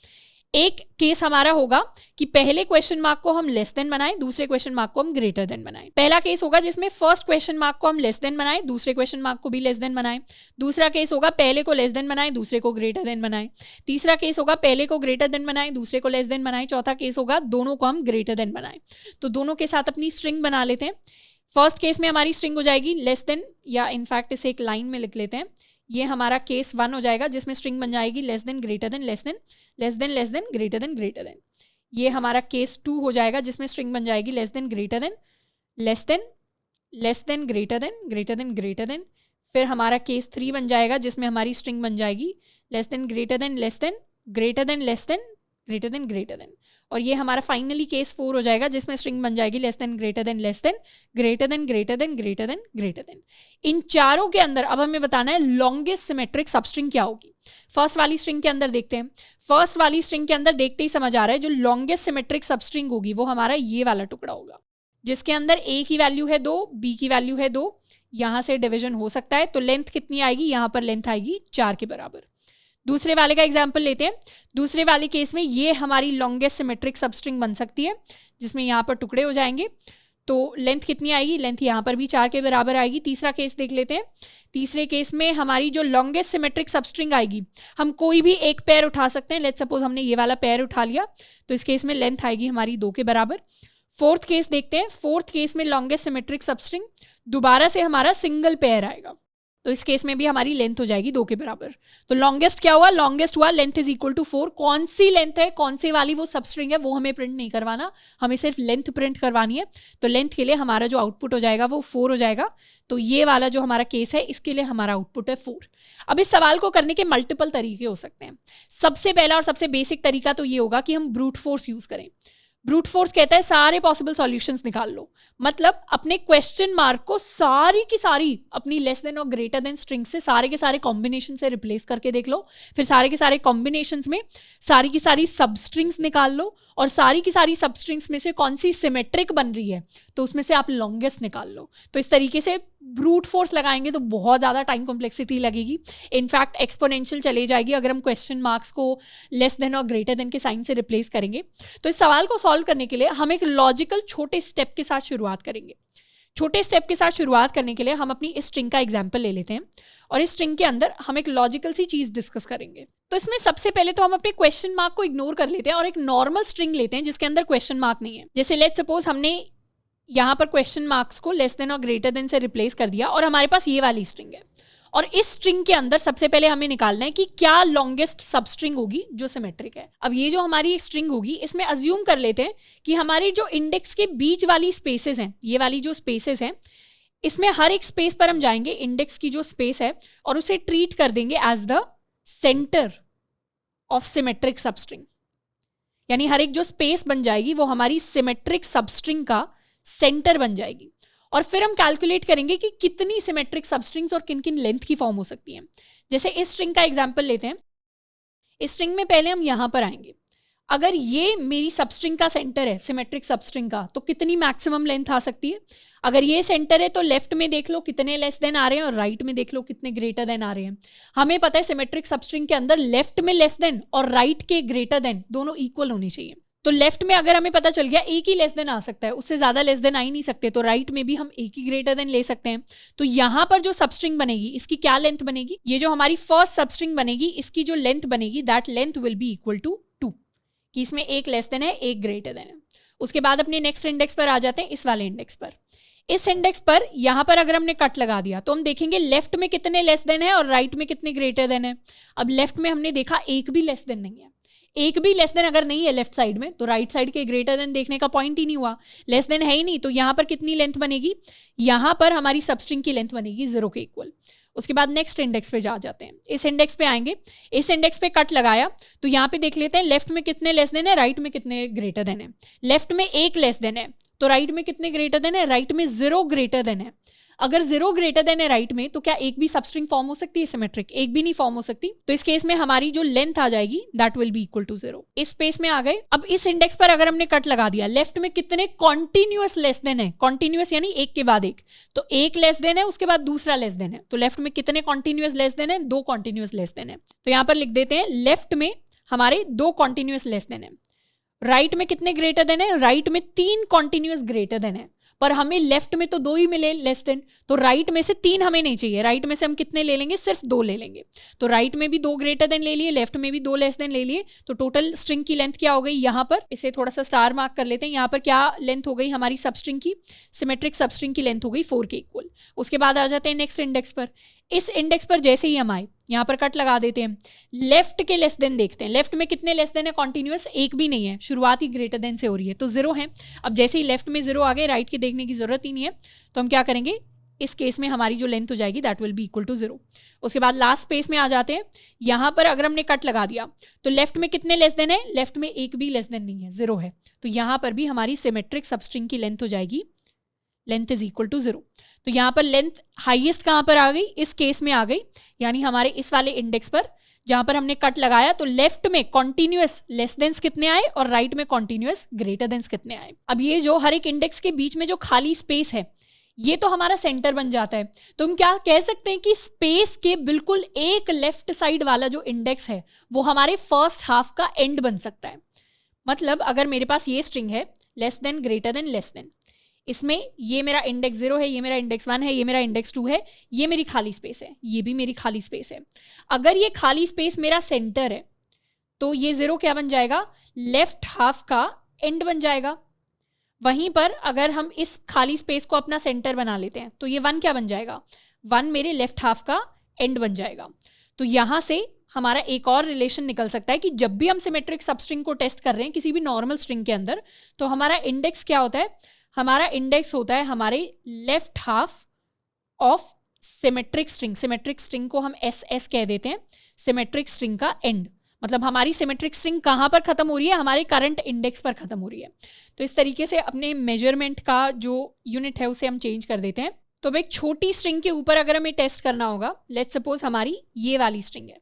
एक केस हमारा होगा कि पहले क्वेश्चन मार्क को हम लेस देन बनाएं, दूसरे क्वेश्चन मार्क को हम ग्रेटर देन बनाएं। पहला केस होगा जिसमें फर्स्ट क्वेश्चन मार्क को हम लेस देन बनाएं, दूसरे क्वेश्चन मार्क को भी लेस देन बनाएं। दूसरा केस होगा पहले को लेस देन बनाएं, दूसरे को ग्रेटर देन बनाएं। तीसरा केस होगा पहले को ग्रेटर देन बनाएं, दूसरे को लेस देन बनाएं। चौथा केस होगा दोनों को हम ग्रेटर देन बनाएं। तो दोनों के साथ अपनी स्ट्रिंग बना लेते हैं। फर्स्ट केस में हमारी स्ट्रिंग हो जाएगी लेस देन, या इनफैक्ट इसे एक लाइन में लिख लेते हैं। ये हमारा केस 1 हो जाएगा जिसमें स्ट्रिंग बन जाएगी less than, greater than, less than, greater than. ये हमारा केस 2 हो जाएगा जिसमें स्ट्रिंग बन जाएगी less than, greater than, less than, greater than. फिर हमारा केस 3 बन जाएगा जिसमें हमारी स्ट्रिंग बन जाएगी less than, greater than, greater than. और ये हमारा फाइनली केस 4 हो जाएगा जिसमें स्ट्रिंग बन जाएगी लेस देन, ग्रेटर देन। इन चारों के अंदर अब हमें बताना है लॉन्गेस्ट सिमेट्रिक सबस्ट्रिंग क्या होगी। फर्स्ट वाली स्ट्रिंग के अंदर देखते हैं। फर्स्ट वाली स्ट्रिंग के अंदर देखते ही समझ आ रहा है जो लॉन्गेस्ट सिमेट्रिक सबस्ट्रिंग होगी वो हमारा ये वाला टुकड़ा होगा जिसके अंदर ए की वैल्यू है 2, बी की वैल्यू है 2। यहां से डिवीजन हो सकता है, तो लेंथ कितनी आएगी, यहां पर लेंथ आएगी 4 के बराबर। दूसरे वाले का एग्जाम्पल लेते हैं। दूसरे वाले केस में ये हमारी लॉन्गेस्ट सिमेट्रिक सबस्ट्रिंग बन सकती है जिसमें यहाँ पर टुकड़े हो जाएंगे। तो लेंथ कितनी आएगी, लेंथ यहाँ पर भी 4 के बराबर आएगी। तीसरा केस देख लेते हैं। तीसरे केस में हमारी जो लॉन्गेस्ट सिमेट्रिक सबस्ट्रिंग आएगी, हम कोई भी एक पेयर उठा सकते हैं। लेट्स सपोज हमने ये वाला पेयर उठा लिया, तो इस केस में लेंथ आएगी हमारी 2 के बराबर। फोर्थ केस देखते हैं। फोर्थ केस में लॉन्गेस्ट सिमेट्रिक सबस्ट्रिंग, दोबारा से हमारा सिंगल पेयर आएगा, तो इस केस में भी हमारी लेंथ हो जाएगी 2 के बराबर। तो लॉन्गेस्ट क्या हुआ, लॉन्गेस्ट हुआ लेंथ इज इक्वल टू 4। कौन सी लेंथ है, कौन सी वाली वो सबस्ट्रिंग है, वो हमें प्रिंट नहीं करवाना, हमें सिर्फ लेंथ प्रिंट करवानी है। तो लेंथ के लिए हमारा जो आउटपुट हो जाएगा वो 4 हो जाएगा। तो ये वाला जो हमारा केस है, इसके लिए हमारा आउटपुट है 4। अब इस सवाल को करने के मल्टीपल तरीके हो सकते हैं। सबसे पहला और सबसे बेसिक तरीका तो ये होगा कि हम ब्रूट फोर्स यूज करें। ब्रूट फोर्स कहता है सारे पॉसिबल सॉल्यूशंस निकाल लो, मतलब अपने क्वेश्चन मार्क को सारी की सारी अपनी लेस देन और ग्रेटर देन स्ट्रिंग से सारे के सारे कॉम्बिनेशन से रिप्लेस करके देख लो। फिर सारे के सारे कॉम्बिनेशंस में सारी की सारी सबस्ट्रिंग्स निकाल लो, और सारी की सारी सबस्ट्रिंग्स में से कौन सी सिमेट्रिक बन रही है तो उसमें से आप लॉन्गेस्ट निकाल लो। तो इस तरीके से ब्रूट फोर्स लगाएंगे तो बहुत ज़्यादा टाइम कॉम्प्लेक्सिटी लगेगी, इनफैक्ट एक्सपोनेंशियल चले जाएगी अगर हम क्वेश्चन मार्क्स को लेस देन और ग्रेटर देन के साइन से रिप्लेस करेंगे। तो इस सवाल को सॉल्व करने के लिए हम एक लॉजिकल छोटे स्टेप के साथ शुरुआत करेंगे। छोटे स्टेप के साथ शुरुआत करने के लिए हम अपनी इस स्ट्रिंग का एग्जाम्पल ले लेते हैं, और इस स्ट्रिंग के अंदर हम एक लॉजिकल सी चीज डिस्कस करेंगे। तो इसमें सबसे पहले तो हम अपने क्वेश्चन मार्क को इग्नोर कर लेते हैं और एक नॉर्मल स्ट्रिंग लेते हैं जिसके अंदर क्वेश्चन मार्क नहीं है। जैसे लेट्स सपोज हमने यहाँ पर क्वेश्चन मार्क्स को लेस देन और ग्रेटर देन से रिप्लेस कर दिया, और हमारे पास ये वाली स्ट्रिंग है, और इस स्ट्रिंग के अंदर सबसे पहले हमें निकालना है कि क्या लॉन्गेस्ट सबस्ट्रिंग होगी जो सिमेट्रिक है। अब ये जो हमारी स्ट्रिंग होगी, इसमें अज्यूम कर लेते हैं कि हमारी जो इंडेक्स के बीच वाली स्पेसेस हैं, ये वाली जो स्पेसेस हैं, इसमें हर एक स्पेस पर हम जाएंगे, इंडेक्स की जो स्पेस है, और उसे ट्रीट कर देंगे as the centre of symmetric substring. यानी हर एक जो स्पेस बन जाएगी वो हमारी सिमेट्रिक सबस्ट्रिंग का सेंटर बन जाएगी। और फिर हम कैलकुलेट करेंगे कि कितनी सिमेट्रिक सबस्ट्रिंग्स और किन किन लेंथ की फॉर्म हो सकती हैं। जैसे इस स्ट्रिंग का एग्जांपल लेते हैं। इस स्ट्रिंग में पहले हम यहां पर आएंगे। अगर ये मेरी सबस्ट्रिंग का सेंटर है, सिमेट्रिक सबस्ट्रिंग का, तो कितनी मैक्सिमम लेंथ आ सकती है। अगर ये सेंटर है तो लेफ्ट में देख लो कितने लेस देन आ रहे हैं, और राइट में देख लो कितने ग्रेटर देन आ रहे हैं। हमें पता है सिमेट्रिक सबस्ट्रिंग के अंदर लेफ्ट में लेस देन और राइट के ग्रेटर देन दोनों इक्वल होनी चाहिए। तो लेफ्ट में अगर हमें पता चल गया एक ही लेस देन आ सकता है, उससे ज्यादा लेस देन आ ही नहीं सकते, तो राइट में भी हम एक ही ग्रेटर देन ले सकते हैं। तो यहां पर जो सबस्ट्रिंग बनेगी इसकी क्या लेंथ बनेगी, ये जो हमारी फर्स्ट सबस्ट्रिंग बनेगी इसकी जो लेंथ बनेगी that length will be equal to 2, कि इसमें एक लेस देन है एक ग्रेटर देन है। उसके बाद अपने नेक्स्ट इंडेक्स पर आ जाते हैं, इस वाले इंडेक्स पर। इस इंडेक्स पर यहां पर अगर हमने कट लगा दिया तो हम देखेंगे लेफ्ट में कितने लेस देन है और राइट में कितने ग्रेटर देन है। अब लेफ्ट में हमने देखा एक भी लेस देन नहीं है, एक भी लेस देन अगर नहीं है लेफ्ट साइड में तो राइट साइड के ग्रेटर देन देखने का पॉइंट ही नहीं हुआ, लेस देन है ही नहीं। तो यहां पर कितनी लेंथ बनेगी, यहां पर हमारी सबस्ट्रिंग की लेंथ बनेगी 0 के इक्वल। उसके बाद नेक्स्ट इंडेक्स पे जाते हैं, इस इंडेक्स पे आएंगे। इस इंडेक्स पे कट लगाया तो यहाँ पे देख लेते हैं लेफ्ट में कितने लेस देन है, राइट में कितने ग्रेटर देन है। लेफ्ट में एक लेस देन है तो राइट में कितने ग्रेटर देन है, राइट में 0 ग्रेटर देन है। अगर 0 ग्रेटर देन है राइट में तो क्या एक भी सबस्ट्रिंग फॉर्म हो सकती है सिमेट्रिक, एक भी नहीं फॉर्म हो सकती। तो इस केस में हमारी जो लेंथ आ जाएगी that will be equal to 0। इस स्पेस में आ गए। अब इस इंडेक्स पर अगर हमने कट लगा दिया, लेफ्ट में कितने कॉन्टिन्यूअस लेस देन है, कॉन्टिन्यूअस यानी एक के बाद एक, तो एक लेस देन है उसके बाद दूसरा लेस देन है। तो लेफ्ट में कितने कॉन्टिन्यूअस लेस देन है, 2 कॉन्टिन्यूअस लेस देन है। तो यहां पर लिख देते हैं लेफ्ट में हमारे 2 कॉन्टिन्यूअस लेस देन है। राइट में कितने ग्रेटर देन है, राइट में 3 कॉन्टिन्यूअस ग्रेटर देन है। पर हमें लेफ्ट में तो 2 ही मिले लेस देन, तो राइट में से 3 हमें नहीं चाहिए। राइट में से हम कितने ले लेंगे, सिर्फ 2 ले लेंगे। तो राइट में भी 2 ग्रेटर देन ले लिए, लेफ्ट में भी 2 लेस देन ले लिए। तो टोटल स्ट्रिंग की लेंथ क्या हो गई, यहाँ पर इसे थोड़ा सा स्टार मार्क कर लेते हैं। यहाँ पर क्या लेंथ हो गई हमारी सबस्ट्रिंग की, सिमेट्रिक सबस्ट्रिंग की लेंथ हो गई 4 के इक्वल। उसके बाद आ जाते हैं नेक्स्ट इंडेक्स पर। इस इंडेक्स पर जैसे ही हम आए यहाँ पर कट लगा देते हैं, लेफ्ट के लेस देन देखते हैं। लेफ्ट में कितने लेस देन है, कॉन्टिन्यूअस एक भी नहीं है, शुरुआत ही ग्रेटर देन से हो रही है तो 0 है। अब जैसे ही लेफ्ट में 0 आ गए, राइट की देखने की जरूरत ही नहीं है, तो हम क्या करेंगे, इस केस में हमारी जो लेंथ हो जाएगी that will be equal to 0। उसके बाद लास्ट स्पेस में आ जाते हैं। यहाँ पर अगर हमने कट लगा दिया तो लेफ्ट में कितने लेस देन है, लेफ्ट में एक भी लेस देन नहीं है, 0 है। तो यहाँ पर भी हमारी सिमेट्रिक सबस्ट्रिंग की लेंथ हो जाएगी, लेंथ इज इक्वल टू 0। तो यहाँ पर लेंथ हाईएस्ट कहाँ पर आ गई, इस केस में आ गई, यानी हमारे इस वाले इंडेक्स पर जहां पर हमने कट लगाया तो लेफ्ट में कॉन्टिन्यूअस लेस देन्स कितने आए और राइट में कॉन्टिन्यूअस ग्रेटर देन्स कितने आए। अब ये जो हर एक इंडेक्स के बीच में जो खाली स्पेस है ये तो हमारा सेंटर बन जाता है। तो हम क्या कह सकते हैं कि स्पेस के बिल्कुल एक लेफ्ट साइड वाला जो इंडेक्स है वो हमारे फर्स्ट हाफ का एंड बन सकता है। मतलब अगर मेरे पास ये स्ट्रिंग है less than greater than less than, इसमें ये मेरा इंडेक्स 0 है, ये मेरा इंडेक्स 1 है, ये मेरा इंडेक्स 2 है, ये मेरी खाली स्पेस है, ये भी मेरी खाली स्पेस है। अगर ये खाली स्पेस मेरा सेंटर है तो ये 0 क्या बन जाएगा, लेफ्ट हाफ का एंड बन जाएगा। वहीं पर अगर हम इस खाली स्पेस को अपना सेंटर बना लेते हैं तो ये 1 क्या बन जाएगा, 1 मेरे लेफ्ट हाफ का एंड बन जाएगा। तो यहां से हमारा एक और रिलेशन निकल सकता है कि जब भी हम सिमेट्रिक सबस्ट्रिंग को टेस्ट कर रहे हैं किसी भी नॉर्मल स्ट्रिंग के अंदर, तो हमारा इंडेक्स क्या होता है, हमारा इंडेक्स होता है हमारे left half of symmetric string. Symmetric string को हम एस कह देते हैं, सिमेट्रिक स्ट्रिंग का एंड, मतलब हमारी सिमेट्रिक स्ट्रिंग कहाँ पर खत्म हो रही है, हमारे करंट इंडेक्स पर खत्म हो रही है। तो इस तरीके से अपने मेजरमेंट का जो यूनिट है उसे हम चेंज कर देते हैं। तो अब एक छोटी स्ट्रिंग के ऊपर अगर हमें टेस्ट करना होगा, लेट्स सपोज हमारी ये वाली स्ट्रिंग है,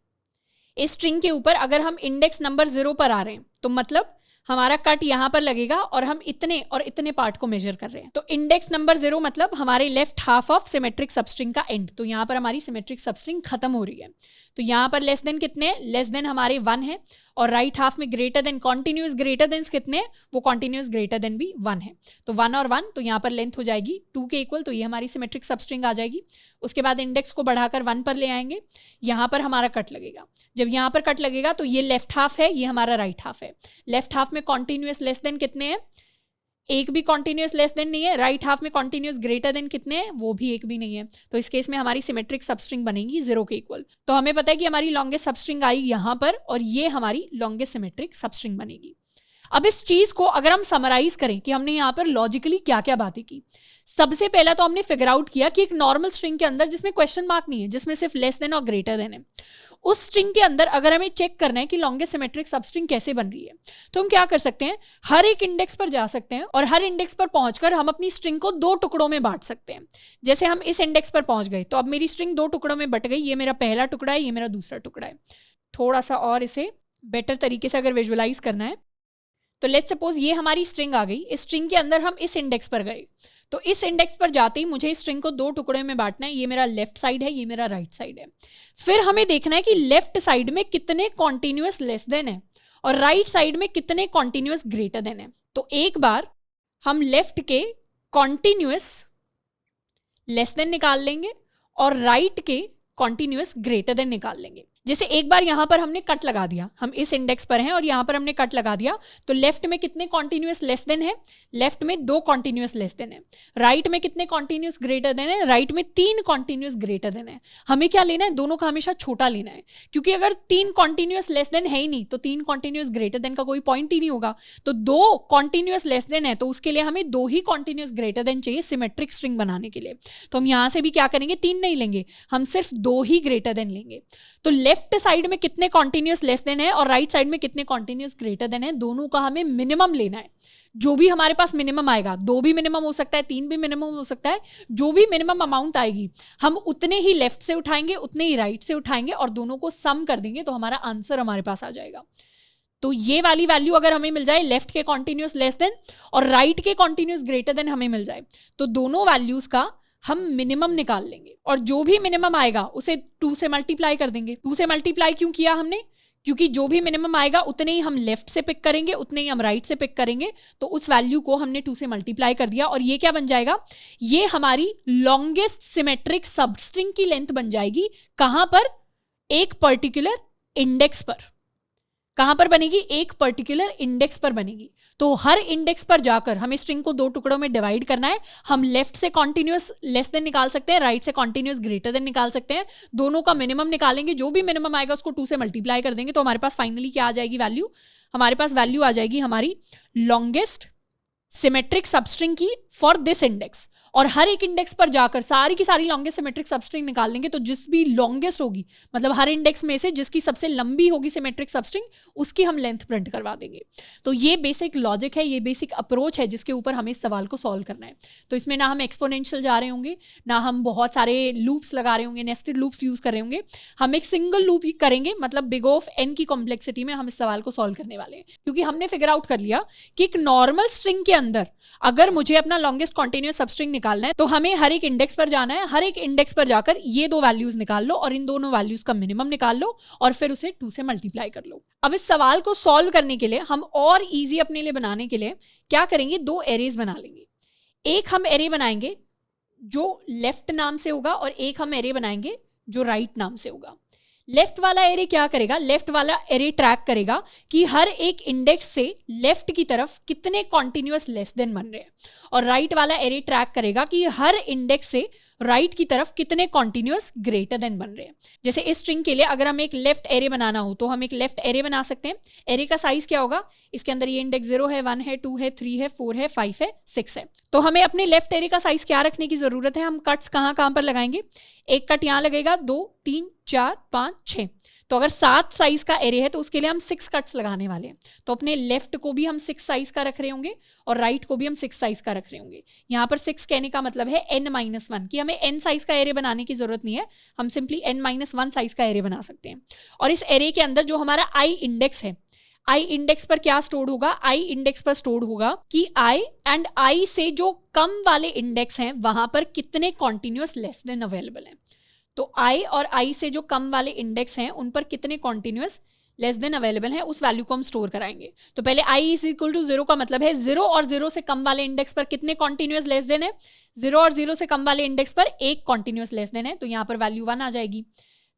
इस स्ट्रिंग के ऊपर अगर हम इंडेक्स नंबर 0 पर आ रहे हैं तो मतलब हमारा कट यहां पर लगेगा और हम इतने और इतने पार्ट को मेजर कर रहे हैं। तो इंडेक्स नंबर 0 मतलब हमारे left half of symmetric substring का एंड। तो यहां पर हमारी सिमेट्रिक सबस्ट्रिंग खत्म हो रही है। तो यहां पर लेस देन कितने, लेस देन हमारे 1 है, और राइट हाफ में greater than, continuous greater than कितने, वो कॉन्टिन्यूस ग्रेटर देन भी 1 है। तो 1 और 1, तो यहाँ पर लेंथ हो जाएगी 2 के इक्वल, तो ये हमारी सिमेट्रिक सबस्ट्रिंग आ जाएगी। उसके बाद इंडेक्स को बढ़ाकर 1 पर ले आएंगे, यहाँ पर हमारा कट लगेगा। जब यहाँ पर कट लगेगा तो ये लेफ्ट हाफ है, ये हमारा राइट हाफ है। लेफ्ट हाफ में कॉन्टिन्यूस लेस देन कितने हैं, एक भी कॉन्टिन्यूस लेस देन नहीं है। राइट हाफ में कॉन्टिन्यूस ग्रेटर देन कितने हैं, वो भी एक भी नहीं है। तो इस केस में हमारी सिमेट्रिक सबस्ट्रिंग बनेगी 0 के इक्वल। तो हमें पता है कि हमारी लॉन्गेस्ट सबस्ट्रिंग आई यहाँ पर, और ये हमारी लॉन्गेस्ट सिमेट्रिक सबस्ट्रिंग बनेगी। अब इस चीज को अगर हम समराइज करें कि हमने यहाँ पर लॉजिकली क्या क्या बातें की, सबसे पहला तो हमने फिगर आउट किया कि एक नॉर्मल स्ट्रिंग के अंदर जिसमें क्वेश्चन मार्क नहीं है, जिसमें सिर्फ लेस देन और ग्रेटर देन है, उस स्ट्रिंग के अंदर अगर हमें चेक करना है कि लॉन्गेस्ट सिमेट्रिक सबस्ट्रिंग कैसे बन रही है, तो हम क्या कर सकते हैं, हर एक इंडेक्स पर जा सकते हैं और हर इंडेक्स पर पहुंचकर हम अपनी स्ट्रिंग को 2 टुकड़ों में बांट सकते हैं। जैसे हम इस इंडेक्स पर पहुंच गए तो अब मेरी स्ट्रिंग 2 टुकड़ों में बट गई, ये मेरा पहला टुकड़ा है, ये मेरा दूसरा टुकड़ा है। थोड़ा सा और इसे बेटर तरीके से अगर विजुअलाइज करना है तो लेट्स सपोज ये हमारी स्ट्रिंग आ गई, इस स्ट्रिंग के अंदर हम इस इंडेक्स पर गए, तो इस इंडेक्स पर जाते ही मुझे इस स्ट्रिंग को 2 टुकड़े में बांटना है। ये मेरा लेफ्ट साइड है, ये मेरा राइट साइड है। फिर हमें देखना है कि लेफ्ट साइड में कितने कॉन्टिन्यूअस लेस देन है और राइट साइड में कितने कॉन्टिन्यूअस ग्रेटर देन है। तो एक बार हम लेफ्ट के कॉन्टिन्यूअस लेस देन निकाल लेंगे और राइट के कॉन्टिन्यूअस ग्रेटर देन निकाल लेंगे। जैसे एक बार यहां पर हमने कट लगा दिया, हम इस इंडेक्स पर हैं और यहां पर हमने कट लगा दिया, तो लेफ्ट में कितने कॉन्टिन्यूअस लेस देन है, लेफ्ट में 2 कॉन्टिन्यूअस लेस देन है। राइट में कितने कॉन्टिन्यूअस ग्रेटर देन है, राइट में 3 कॉन्टिन्यूअस ग्रेटर देन है। हमें क्या लेना है, दोनों का हमेशा छोटा लेना है, क्योंकि अगर 3 कॉन्टिन्यूअस लेस देन है ही नहीं तो 3 कॉन्टिन्यूअस ग्रेटर देन का कोई पॉइंट ही नहीं होगा। तो 2 कॉन्टिन्यूअस लेस देन है तो उसके लिए हमें 2 ही कॉन्टिन्यूअस ग्रेटर देन चाहिए सिमेट्रिक स्ट्रिंग बनाने के लिए। तो हम यहां से भी क्या करेंगे, 3 नहीं लेंगे, हम सिर्फ 2 ही ग्रेटर देन लेंगे। तो लेफ्ट साइड में कितने कॉन्टिन्यूअस लेस देन है और राइट साइड में कितने कॉन्टिन्यूअस ग्रेटर देन है, दोनों का हमें मिनिमम लेना है। जो भी हमारे पास मिनिमम आएगा, 2 भी मिनिमम हो सकता है, 3 भी मिनिमम हो सकता है, जो भी मिनिमम अमाउंट आएगी हम उतने ही लेफ्ट से उठाएंगे, उतने ही राइट से उठाएंगे और दोनों को सम कर देंगे, तो हमारा आंसर हमारे पास आ जाएगा। तो ये वाली वैल्यू अगर हमें मिल जाए, लेफ्ट के कॉन्टिन्यूअस लेस देन और राइट के कॉन्टिन्यूअस ग्रेटर देन हमें मिल जाए, तो दोनों वैल्यूज का हम मिनिमम निकाल लेंगे और जो भी मिनिमम आएगा उसे 2 से मल्टीप्लाई कर देंगे। 2 से मल्टीप्लाई क्यों किया हमने, क्योंकि जो भी मिनिमम आएगा उतने ही हम लेफ्ट से पिक करेंगे, उतने ही हम राइट से पिक करेंगे। तो उस वैल्यू को हमने 2 से मल्टीप्लाई कर दिया और ये क्या बन जाएगा, ये हमारी लॉन्गेस्ट सिमेट्रिक सबस्ट्रिंग की लेंथ बन जाएगी। कहां पर, एक पर्टिकुलर इंडेक्स पर। कहां पर बनेगी, एक पर्टिकुलर इंडेक्स पर बनेगी। तो हर इंडेक्स पर जाकर हमें स्ट्रिंग को 2 टुकड़ों में डिवाइड करना है। हम लेफ्ट से कॉन्टिन्यूअस लेस देन निकाल सकते हैं, राइट से कॉन्टिन्यूअस ग्रेटर देन निकाल सकते हैं। दोनों का मिनिमम निकालेंगे, जो भी मिनिमम आएगा उसको 2 से मल्टीप्लाई कर देंगे, तो हमारे पास फाइनली क्या आ जाएगी वैल्यू, हमारे पास वैल्यू आ जाएगी हमारी लॉन्गेस्ट सिमेट्रिक सबस्ट्रिंग की फॉर दिस इंडेक्स। और हर एक इंडेक्स पर जाकर सारी की सारी लॉन्गेस्ट सिमेट्रिक सबस्ट्रिंग निकाल लेंगे, तो जिस भी लॉन्गेस्ट होगी, मतलब हर इंडेक्स में से जिसकी सबसे लंबी होगी सिमेट्रिक सबस्ट्रिंग, उसकी हम लेंथ प्रिंट करवा देंगे। तो ये बेसिक लॉजिक है, ये बेसिक अप्रोच है जिसके ऊपर हमें इस सवाल को सॉल्व करना है। तो इसमें ना हम एक्सपोनेंशियल जा रहे होंगे, ना हम बहुत सारे लूप्स लगा रहे होंगे, नेस्टेड लूप्स यूज कर रहे होंगे, हम एक सिंगल लूप करेंगे, मतलब बिग ऑफ n की कॉम्प्लेक्सिटी में हम इस सवाल को सॉल्व करने वाले हैं। क्योंकि हमने फिगर आउट कर लिया कि एक नॉर्मल स्ट्रिंग के अंदर अगर मुझे अपना लॉन्गेस्ट कॉन्टिन्यूअस सबस्ट्रिंग निकालना है तो हमें हर एक इंडेक्स पर जाना है, हर एक इंडेक्स पर जाकर ये 2 वैल्यूज निकाल लो और इन दोनों वैल्यूज का मिनिमम निकाल लो और फिर उसे 2 से मल्टीप्लाई कर लो। अब इस सवाल को सॉल्व करने के लिए हम और इजी अपने लिए बनाने के लिए क्या करेंगे, 2 एरेज बना लेंगे। एक हम एरे बनाएंगे जो लेफ्ट नाम से होगा और एक हम एरे बनाएंगे जो राइट नाम से होगा। लेफ्ट वाला एरे क्या करेगा, लेफ्ट वाला एरे ट्रैक करेगा कि हर एक इंडेक्स से लेफ्ट की तरफ कितने कॉन्टिन्यूअस लेस देन बन रहे हैं, और राइट वाला एरे ट्रैक करेगा कि हर इंडेक्स से राइट की तरफ कितने कॉन्टिन्यूअस ग्रेटर देन बन रहे हैं। जैसे इस स्ट्रिंग के लिए अगर हम एक लेफ्ट एरे बनाना हो तो हम एक लेफ्ट एरे बना सकते हैं। एरे का साइज क्या होगा, इसके अंदर ये इंडेक्स 0 है, 1 है, 2 है, 3 है, 4 है, 5 है, 6 है। तो हमें अपने लेफ्ट एरे का साइज क्या रखने की जरूरत है, हम कट्स कहाँ कहाँ पर लगाएंगे, एक कट यहाँ लगेगा, 2, 3, 4, 5, 6। तो अगर 7 साइज का एरे है तो उसके लिए हम 6 कट्स लगाने वाले हैं। तो अपने लेफ्ट को भी हम 6 साइज का रख रहे होंगे और राइट को भी हम 6 साइज का रख रहे होंगे। यहाँ पर 6 कहने का मतलब है n-1 कि हमें n साइज का एरे बनाने की जरूरत नहीं है, हम सिंपली n-1 साइज का एरे बना सकते हैं। और इस एरे के अंदर जो हमारा i इंडेक्स है, i इंडेक्स पर क्या स्टोर होगा, i इंडेक्स पर स्टोर होगा कि i एंड i से जो कम वाले इंडेक्स हैं वहां पर कितने कॉन्टिन्यूअस लेस देन अवेलेबल हैं। तो i और i से जो कम वाले इंडेक्स हैं उन पर कितने कॉन्टिन्यूअस लेस देन अवेलेबल है, उस वैल्यू को हम स्टोर कराएंगे। तो पहले i इज इक्वल टू 0 का मतलब है 0 और 0 से कम वाले इंडेक्स पर कितने कॉन्टिन्यूअस लेस देन है, 0 और 0 से कम वाले इंडेक्स पर एक कॉन्टिन्यूअस लेस देन है, तो यहाँ पर वैल्यू 1 आ जाएगी।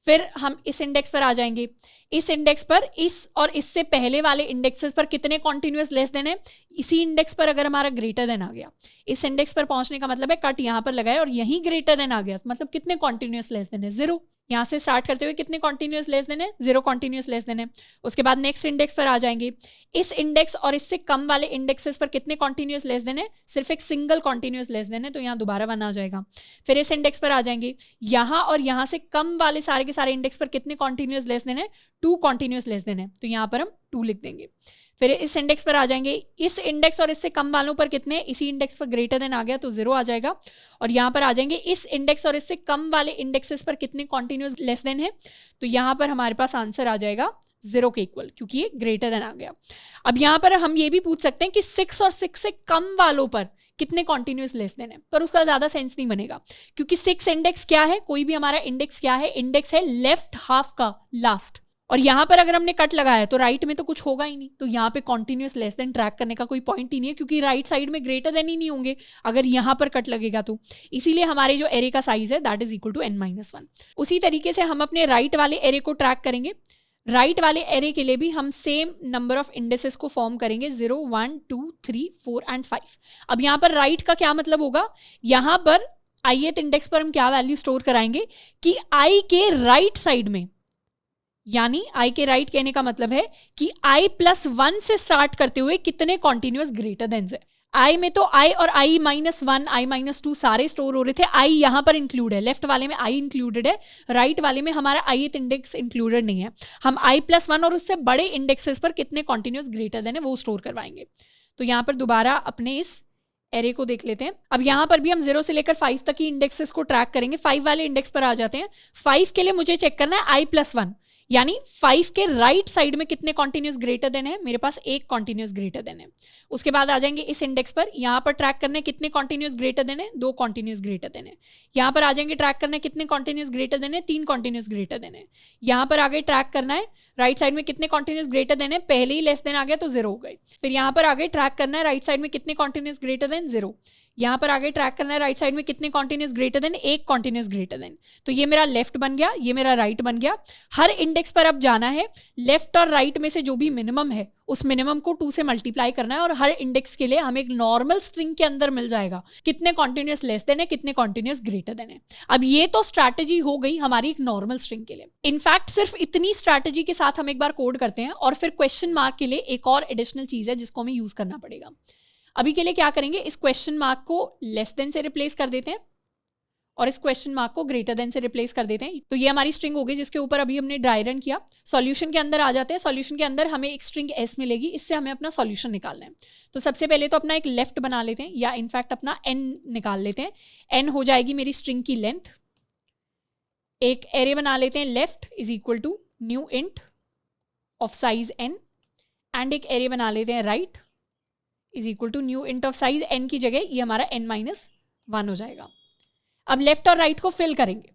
फिर हम इस इंडेक्स पर आ जाएंगे, इस इंडेक्स पर इस और इससे पहले वाले इंडेक्सेस पर कितने कॉन्टिन्यूअस लेस देन है, इसी इंडेक्स पर अगर हमारा ग्रेटर देन आ गया, इस इंडेक्स पर पहुंचने का मतलब है कट यहाँ पर लगाए और यही ग्रेटर देन आ गया, मतलब कितने कॉन्टिन्यूअस लेस देन है, 0। यहाँ से स्टार्ट करते हुए कितने कॉन्टिन्यूअस लेस देन है, 0 कॉन्टिन्यूअस लेस देन है। उसके बाद नेक्स्ट इंडेक्स पर आ जाएंगे, इस इंडेक्स और इससे कम वाले इंडेक्सेस पर कितने कॉन्टिन्यूअस लेस देन है, सिर्फ एक सिंगल कॉन्टिन्यूअस लेस देन है, तो यहाँ दोबारा 1 आ जाएगा। फिर इस इंडेक्स पर आ जाएंगे, यहाँ और यहाँ से कम वाले सारे के सारे इंडेक्स पर कितने कॉन्टिन्यूअस लेस देन है, 2 कॉन्टिन्यूअस लेस देन है, तो यहाँ पर हम 2 लिख देंगे। फिर इस इंडेक्स पर आ जाएंगे, इस इंडेक्स और इससे कम वालों पर कितने, इसी इंडेक्स पर ग्रेटर देन आ गया तो 0 आ जाएगा। और यहाँ पर आ जाएंगे, इस इंडेक्स और इससे कम वाले इंडेक्सेस पर कितने कॉन्टिन्यूअस लेस देन है, तो यहाँ पर हमारे पास आंसर आ जाएगा 0 के इक्वल, क्योंकि ये ग्रेटर देन आ गया। अब यहाँ पर हम ये भी पूछ सकते हैं कि 6 और 6 से कम वालों पर कितने कॉन्टिन्यूअस लेस देन है, पर उसका ज्यादा सेंस नहीं बनेगा, क्योंकि 6 इंडेक्स क्या है, कोई भी हमारा इंडेक्स क्या है, इंडेक्स है लेफ्ट हाफ का लास्ट, और यहाँ पर अगर हमने कट लगाया तो राइट में तो कुछ होगा ही नहीं, तो यहाँ पे कॉन्टिन्यूअस लेस देन ट्रैक करने का कोई पॉइंट ही नहीं है, क्योंकि राइट साइड में ग्रेटर देन ही नहीं होंगे अगर यहाँ पर कट लगेगा तो। इसीलिए हमारे जो एरे का साइज है that is equal to n-1। उसी तरीके से हम अपने राइट वाले एरे को ट्रैक करेंगे। राइट वाले एरे के लिए भी हम सेम नंबर ऑफ इंडेसेस को फॉर्म करेंगे, 0, 1, 2, 3, 4 एंड 5। अब यहाँ पर राइट का क्या मतलब होगा, यहाँ पर ith इंडेक्स पर हम क्या वैल्यू स्टोर कराएंगे कि i के राइट साइड में, यानी i के राइट कहने का मतलब है कि i+1 से स्टार्ट करते हुए कितने कॉन्टिन्यूअस ग्रेटर देन है। i में तो i और i-1, i-2 सारे स्टोर हो रहे थे, i यहां पर इंक्लूड है, लेफ्ट वाले में i इंक्लूडेड है, राइट वाले में हमारा ith इंडेक्स इंक्लूडेड नहीं है। हम i+1 और उससे बड़े इंडेक्सेस पर कितने कॉन्टिन्यूअस ग्रेटर देन है वो स्टोर करवाएंगे। तो यहां पर दोबारा अपने इस एरे को देख लेते हैं। अब यहां पर भी हम 0 से लेकर 5 तक की इंडेक्सेस को ट्रैक करेंगे। 5 वाले इंडेक्स पर आ जाते हैं। 5 के लिए मुझे चेक करना है i+1, यानी 5 के राइट साइड में कितने कॉन्टिन्यूअस ग्रेटर देन है, मेरे पास एक कॉन्टिन्यूअस ग्रेटर देन है। उसके बाद आ जाएंगे इस इंडेक्स पर, यहां पर ट्रैक करने कितने कॉन्टिन्यूअस ग्रेटर देन है, 2 कॉन्टिन्यूअस ग्रेटर देन है। यहां पर आ जाएंगे ट्रैक करने कितने कॉन्टिन्यूअस ग्रेटर देन है, 3 कॉन्टिन्यूअस ग्रेटर देन है। यहां पर आगे ट्रैक करना है राइट साइड में कितने कॉन्टिन्यूअस ग्रेटर देन है, पहले ही लेस देन आ गया तो 0 हो गए। फिर यहां पर आगे ट्रैक करना है राइट साइड में कितने कॉन्टिन्यूअस ग्रेटर देन, 0। यहां पर आगे ट्रैक करना है राइट साइड में कितने कॉन्टिन्यूअस ग्रेटर देन, एक कॉन्टिन्यूअस ग्रेटर देन। तो ये मेरा लेफ्ट बन गया, ये मेरा राइट बन गया। हर इंडेक्स पर अब जाना है, लेफ्ट और राइट में से जो भी मिनिमम है उस मिनिमम को 2 से मल्टीप्लाई करना है, और हर इंडेक्स के लिए हमें एक नॉर्मल स्ट्रिंग के अंदर मिल जाएगा कितने कॉन्टिन्यूअस लेस देन है, कितने कॉन्टिन्यूअस ग्रेटर देन है। अब ये तो स्ट्रैटेजी हो गई हमारी एक नॉर्मल स्ट्रिंग के लिए। इनफैक्ट सिर्फ इतनी स्ट्रैटेजी के साथ हम एक बार कोड करते हैं, और फिर क्वेश्चन मार्क के लिए एक और एडिशनल चीज है जिसको हमें यूज करना पड़ेगा। अभी के लिए क्या करेंगे, इस क्वेश्चन मार्क को लेस देन से रिप्लेस कर देते हैं और इस क्वेश्चन मार्क को ग्रेटर देन से रिप्लेस कर देते हैं। तो ये हमारी स्ट्रिंग होगी जिसके ऊपर अभी हमने ड्राई रन किया। सॉल्यूशन के अंदर आ जाते हैं। सॉल्यूशन के अंदर हमें एक स्ट्रिंग s मिलेगी, इससे हमें अपना सॉल्यूशन निकालना है। तो सबसे पहले तो अपना एक लेफ्ट बना लेते हैं, या इनफैक्ट अपना n निकाल लेते हैं। n हो जाएगी मेरी स्ट्रिंग की लेंथ। एक एरे बना लेते हैं, left is equal to new int of size n, and एक एरे बना लेते हैं right is equal to new int of size n की जगह ये हमारा n-1 हो जाएगा। अब लेफ्ट और राइट को फिल करेंगे।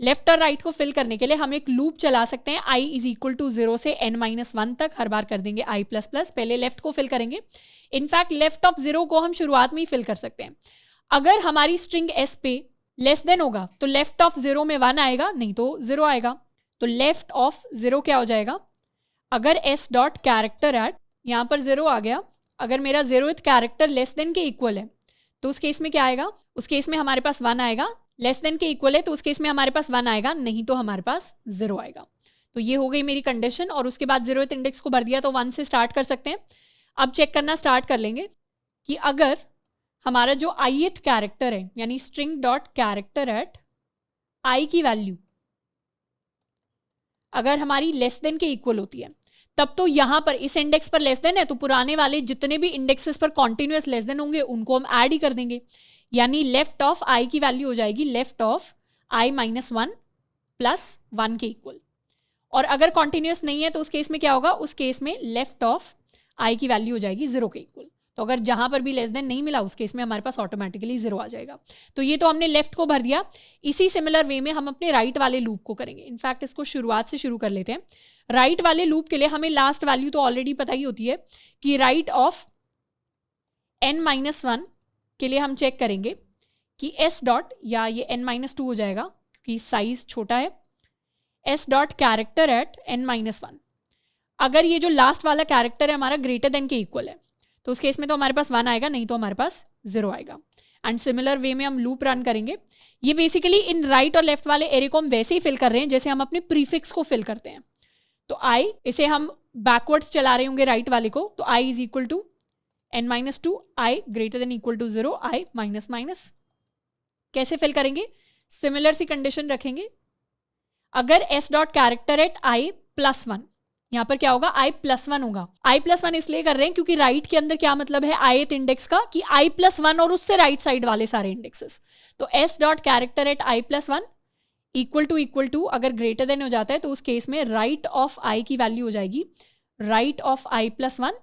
लेफ्ट और राइट को फिल करने के लिए हम एक लूप चला सकते हैं, i इज इक्वल टू 0 से n-1 तक, हर बार कर देंगे i++। पहले लेफ्ट को फिल करेंगे। इनफैक्ट लेफ्ट ऑफ 0 को हम शुरुआत में ही फिल कर सकते हैं। अगर हमारी स्ट्रिंग एस पे लेस देन होगा तो लेफ्ट ऑफ 0 में 1 आएगा, नहीं तो 0 आएगा। तो लेफ्ट ऑफ 0 क्या हो जाएगा, अगर एस डॉट कैरेक्टर एट, यहाँ पर 0 आ गया, अगर मेरा 0th कैरेक्टर लेस देन के इक्वल है तो उस केस में क्या आएगा, उस केस में हमारे पास 1 आएगा। लेस देन के इक्वल है तो उस केस में हमारे पास 1 आएगा, नहीं तो हमारे पास 0 आएगा। तो ये हो गई मेरी कंडीशन, और उसके बाद 0th इंडेक्स को भर दिया तो 1 से स्टार्ट कर सकते हैं। अब चेक करना स्टार्ट कर लेंगे कि अगर हमारा जो ith कैरेक्टर है, यानी स्ट्रिंग डॉट कैरेक्टर एट आई की वैल्यू अगर हमारी लेस देन के इक्वल होती है, तब तो यहां पर इस इंडेक्स पर लेस देन है तो पुराने वाले जितने भी इंडेक्सेस पर कॉन्टिन्यूअस लेस देन होंगे उनको हम ऐड ही कर देंगे, यानी लेफ्ट ऑफ आई की वैल्यू हो जाएगी left of I minus 1 plus 1 के इक्वल। और अगर कॉन्टिन्यूअस नहीं है तो उस केस में क्या होगा, उस केस में लेफ्ट ऑफ आई की वैल्यू हो जाएगी 0 के इक्वल। तो अगर जहां पर भी लेस देन नहीं मिला उस केस में हमारे पास ऑटोमेटिकली 0 आ जाएगा। तो ये तो हमने लेफ्ट को भर दिया। इसी सिमिलर वे में हम अपने राइट वाले लूप को करेंगे। इनफैक्ट इसको शुरुआत से शुरू कर लेते हैं। राइट वाले लूप के लिए हमें लास्ट वैल्यू तो ऑलरेडी पता ही होती है कि राइट ऑफ n-1 के लिए हम चेक करेंगे कि s डॉट, या ये n-2 हो जाएगा क्योंकि साइज छोटा है, s dot character eight n-1। अगर ये जो लास्ट वाला कैरेक्टर है हमारा ग्रेटर देन के इक्वल है तो उस केस में तो हमारे पास 1 आएगा, नहीं तो हमारे पास 0 आएगा। एंड सिमिलर वे में हम लूप रन करेंगे। ये बेसिकली इन राइट और लेफ्ट वाले एरे को हम वैसे ही फिल कर रहे हैं जैसे हम अपने प्रीफिक्स को फिल करते हैं। तो आई, इसे हम बैकवर्ड्स चला रहे होंगे राइट वाले को, तो I is equal to n-2, I greater than equal to 0, I minus minus. कैसे फिल करेंगे, सिमिलर सी कंडीशन रखेंगे। अगर s dot character at I plus 1, यहां पर क्या होगा, i प्लस 1 होगा। i प्लस 1 इसलिए कर रहे हैं क्योंकि राइट के अंदर क्या मतलब है ith इंडेक्स का, कि i प्लस 1 और उससे राइट साइड वाले सारे इंडेक्सेस। तो s dot character at i plus 1 equal to अगर ग्रेटर देन हो जाता है तो उस केस में राइट ऑफ i की वैल्यू हो जाएगी right of i plus 1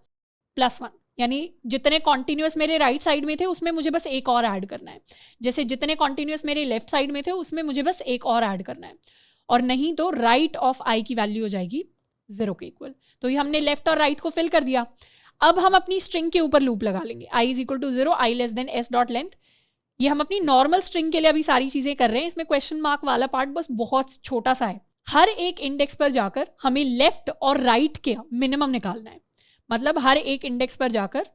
plus 1, यानी जितने कॉन्टिन्यूअस मेरे राइट साइड में थे उसमें मुझे बस एक और ऐड करना है, जैसे जितने कॉन्टिन्यूअस मेरे लेफ्ट साइड में थे उसमें मुझे बस एक और ऐड करना है, और नहीं तो राइट ऑफ i की वैल्यू हो जाएगी 0 के इक्वल। तो ये हमने लेफ्ट और राइट को फिल कर दिया। अब हम अपनी स्ट्रिंग के ऊपर लूप लगा लेंगे, i is equal to 0, i less than s dot length. ये हम अपनी नॉर्मल स्ट्रिंग के लिए अभी सारी चीजें कर रहे हैं, इसमें क्वेश्चन मार्क वाला पार्ट बस बहुत छोटा सा है। हर एक इंडेक्स पर जाकर हमें लेफ्ट और राइट के मिनिमम निकालना है। मतलब हर एक इंडेक्स पर जाकर